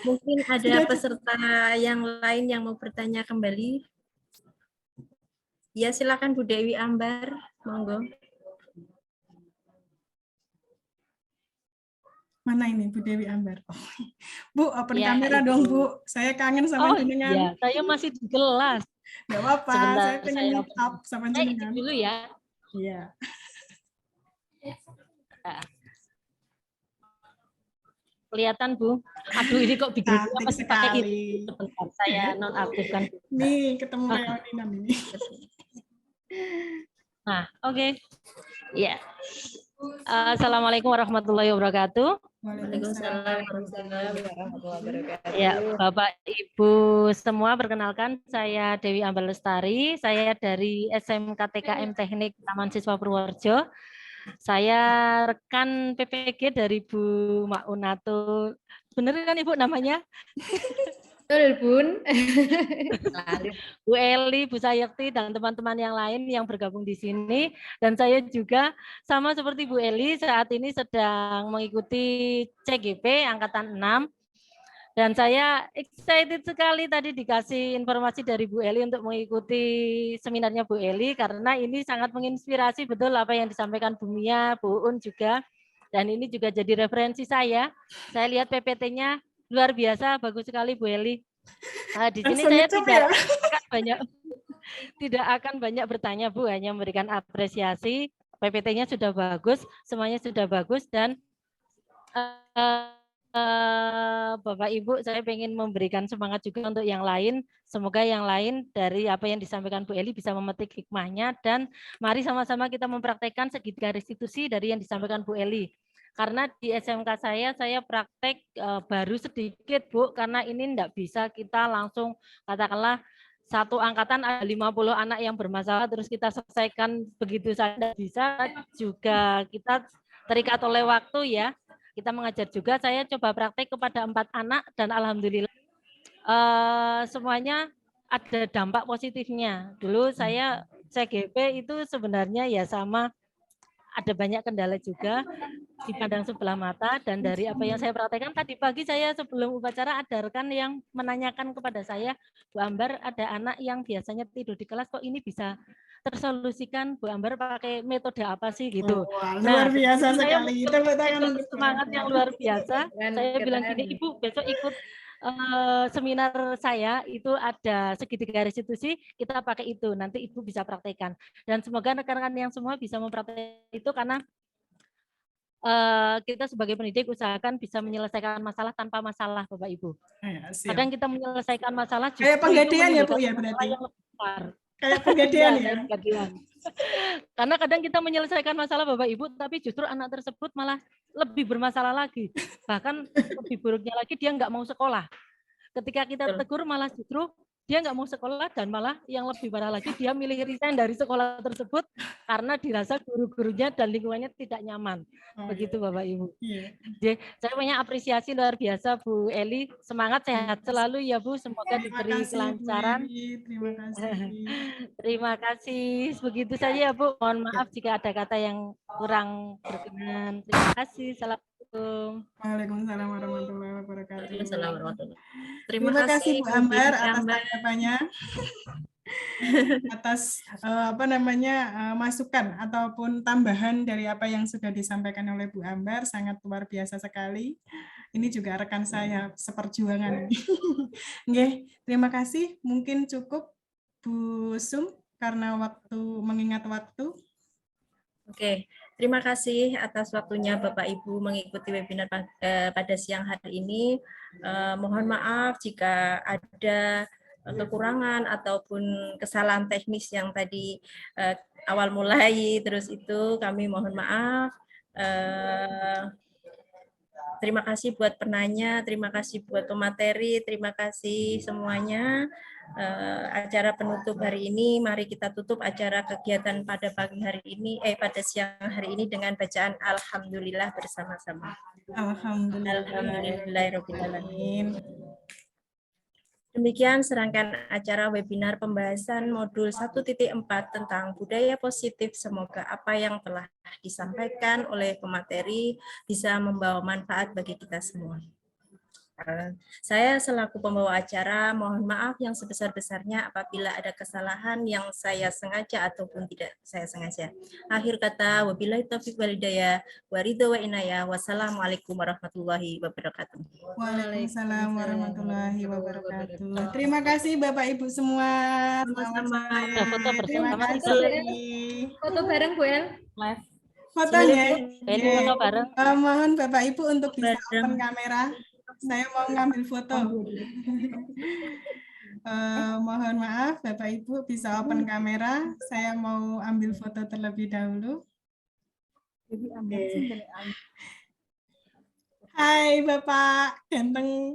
Mungkin ada peserta yang lain yang mau bertanya kembali. Ya, silakan Bu Dewi Ambar, monggo. Mana ini Bu Dewi Ambar? Oh, Bu, open Ya, kamera Ibu. dong, Bu. Saya kangen sama jenengan. Iya, saya masih di kelas. Nggak apa-apa, Sebentar, saya pengen saya meet up sama izin jenengan. dulu ya. Iya. Kelihatan, Bu. Aduh, ini kok bikin Cantik apa pakai sekali. itu? Sebentar, saya nonaktifkan. Nih, ketemu reuninan ini. Nah, oke. Ya. Assalamualaikum warahmatullahi wabarakatuh. Waalaikumsalam warahmatullahi wabarakatuh. Ya, Bapak Ibu semua, perkenalkan saya Dewi Ambar Lestari. Saya dari SMK TKM Teknik Taman Siswa Purworejo. Saya rekan PPG dari Bu Maunatul. Bener kan Ibu namanya? Betul, Bun. Bu Eli, Bu Sayekti, dan teman-teman yang lain yang bergabung di sini. Dan saya juga sama seperti Bu Eli, saat ini sedang mengikuti CGP Angkatan 6. Dan saya excited sekali tadi dikasih informasi dari Bu Eli untuk mengikuti seminarnya Bu Eli, karena ini sangat menginspirasi betul apa yang disampaikan Bu Mia, Bu Un juga. Dan ini juga jadi referensi saya. Saya lihat PPT-nya luar biasa, bagus sekali Bu Eli. Di sini saya tidak akan banyak bertanya Bu, hanya memberikan apresiasi. PPT-nya sudah bagus, semuanya sudah bagus, dan Bapak Ibu, saya ingin memberikan semangat juga untuk yang lain. Semoga yang lain dari apa yang disampaikan Bu Eli bisa memetik hikmahnya, dan mari sama-sama kita mempraktekkan segitiga restitusi dari yang disampaikan Bu Eli. Karena di SMK saya praktek baru sedikit Bu, karena ini tidak bisa kita langsung katakanlah satu angkatan ada 50 anak yang bermasalah terus kita selesaikan begitu saja, tidak bisa, juga kita terikat oleh waktu ya. kita mengajar juga. Saya coba praktek kepada 4 anak dan alhamdulillah semuanya ada dampak positifnya. Dulu saya CGP itu sebenarnya ya sama, ada banyak kendala juga, dipandang sebelah mata, dan dari apa yang saya praktekkan tadi pagi saya sebelum upacara ada rekan yang menanyakan kepada saya, Bu Ambar, ada anak yang biasanya tidur di kelas kok ini bisa tersolusikan, Bu Ambar pakai metode apa sih gitu. Wah, luar biasa sekali. Tepuk tangan untuk semangat yang luar biasa. Keren, Saya bilang keren. gini, Ibu besok ikut seminar saya itu ada segitiga restitusi, kita pakai itu, nanti Ibu bisa praktekkan. Dan semoga rekan-rekan yang semua bisa mempraktekkan itu karena kita sebagai pendidik usahakan bisa menyelesaikan masalah tanpa masalah, Bapak Ibu. Ya, siap. Kadang kita menyelesaikan masalah Kayak justru penggadian itu ya Bu ya menimbulkan berarti. masalah yang lebih besar. Kayak penggadian ya. Kayak penggadian. Karena kadang kita menyelesaikan masalah Bapak Ibu, tapi justru anak tersebut malah lebih bermasalah lagi. Bahkan lebih buruknya lagi dia nggak mau sekolah. Ketika kita tegur malah justru dia nggak mau sekolah, dan malah yang lebih parah lagi dia milih resign dari sekolah tersebut karena dirasa guru-gurunya dan lingkungannya tidak nyaman. Begitu Bapak Ibu. Iya. Jadi, saya punya apresiasi luar biasa Bu Eli. Semangat, sehat selalu ya Bu. Semoga diberi kelancaran. Terima kasih. Terima kasih. Begitu saja ya Bu. Mohon maaf jika ada kata yang kurang berkenan. Terima kasih. Assalamualaikum. Waalaikumsalam warahmatullahi wabarakatuh. Waalaikumsalam warahmatullahi wabarakatuh. Terima kasih Bu Ambar atas Ambar. tanggapannya, atas masukan ataupun tambahan dari apa yang sudah disampaikan oleh Bu Ambar, sangat luar biasa sekali. Ini juga rekan saya seperjuangan. Nggih, terima kasih. Mungkin cukup Bu Sum karena mengingat waktu. Oke, terima kasih atas waktunya Bapak Ibu mengikuti webinar pada siang hari ini. Mohon maaf jika ada kekurangan ataupun kesalahan teknis yang tadi awal mulai, terus itu kami mohon maaf. Terima kasih buat penanya, terima kasih buat pemateri, terima kasih semuanya. Acara penutup hari ini, mari kita tutup acara kegiatan pada pagi hari ini, pada siang hari ini dengan bacaan Alhamdulillah bersama-sama. Alhamdulillahirrahmanirrahim. Demikian serangkaian acara webinar pembahasan modul 1.4 tentang budaya positif. Semoga apa yang telah disampaikan oleh pemateri bisa membawa manfaat bagi kita semua. Saya selaku pembawa acara mohon maaf yang sebesar-besarnya apabila ada kesalahan yang saya sengaja ataupun tidak saya sengaja. Akhir kata, wabillahi taufiq wal hidayah, waridho wa inayah, wassalamualaikum warahmatullahi wabarakatuh. Waalaikumsalam warahmatullahi wabarakatuh. Terima kasih Bapak Ibu semua. Sama-sama. Foto Terima bersama. kasih. Foto bareng Bu El. Live. Fotonya. Eli foto bareng. Mohon Bapak Ibu untuk bisa Bareng. open kamera. Saya mau ngambil foto. Mohon maaf Bapak Ibu bisa open kamera. Saya mau ambil foto terlebih dahulu. Hai Bapak ganteng,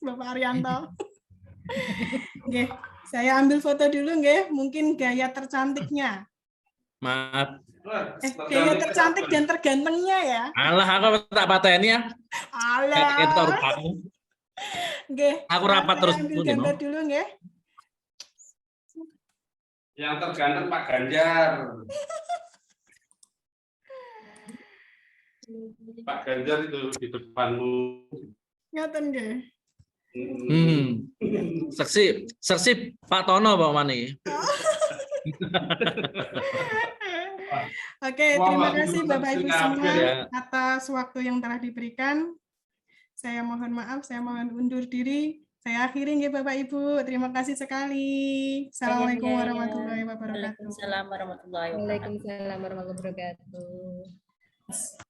Bapak Arianto. Nggih, saya ambil foto dulu nggih, mungkin gaya tercantiknya. Maaf. Gaya tercantik dan tergantengnya ya. Alah, aku tak pateni ya. Alah. Itu rupamu. Nggih. Aku rapat saya terus ambil dulu, gambar no. dulu nggih. Yang terganteng Pak Ganjar. Pak Ganjar itu di depanmu. Ngaten nggih. Seksi Pak Tono Pak Mani. Oke, terima kasih Bapak Ibu semua Ya. atas waktu yang telah diberikan. Saya mohon maaf, saya mohon undur diri. Saya akhiri nggih Bapak Ibu. Terima kasih sekali. Assalamualaikum warahmatullahi wabarakatuh. Waalaikumsalam warahmatullahi wabarakatuh. Waalaikumsalam warahmatullahi wabarakatuh.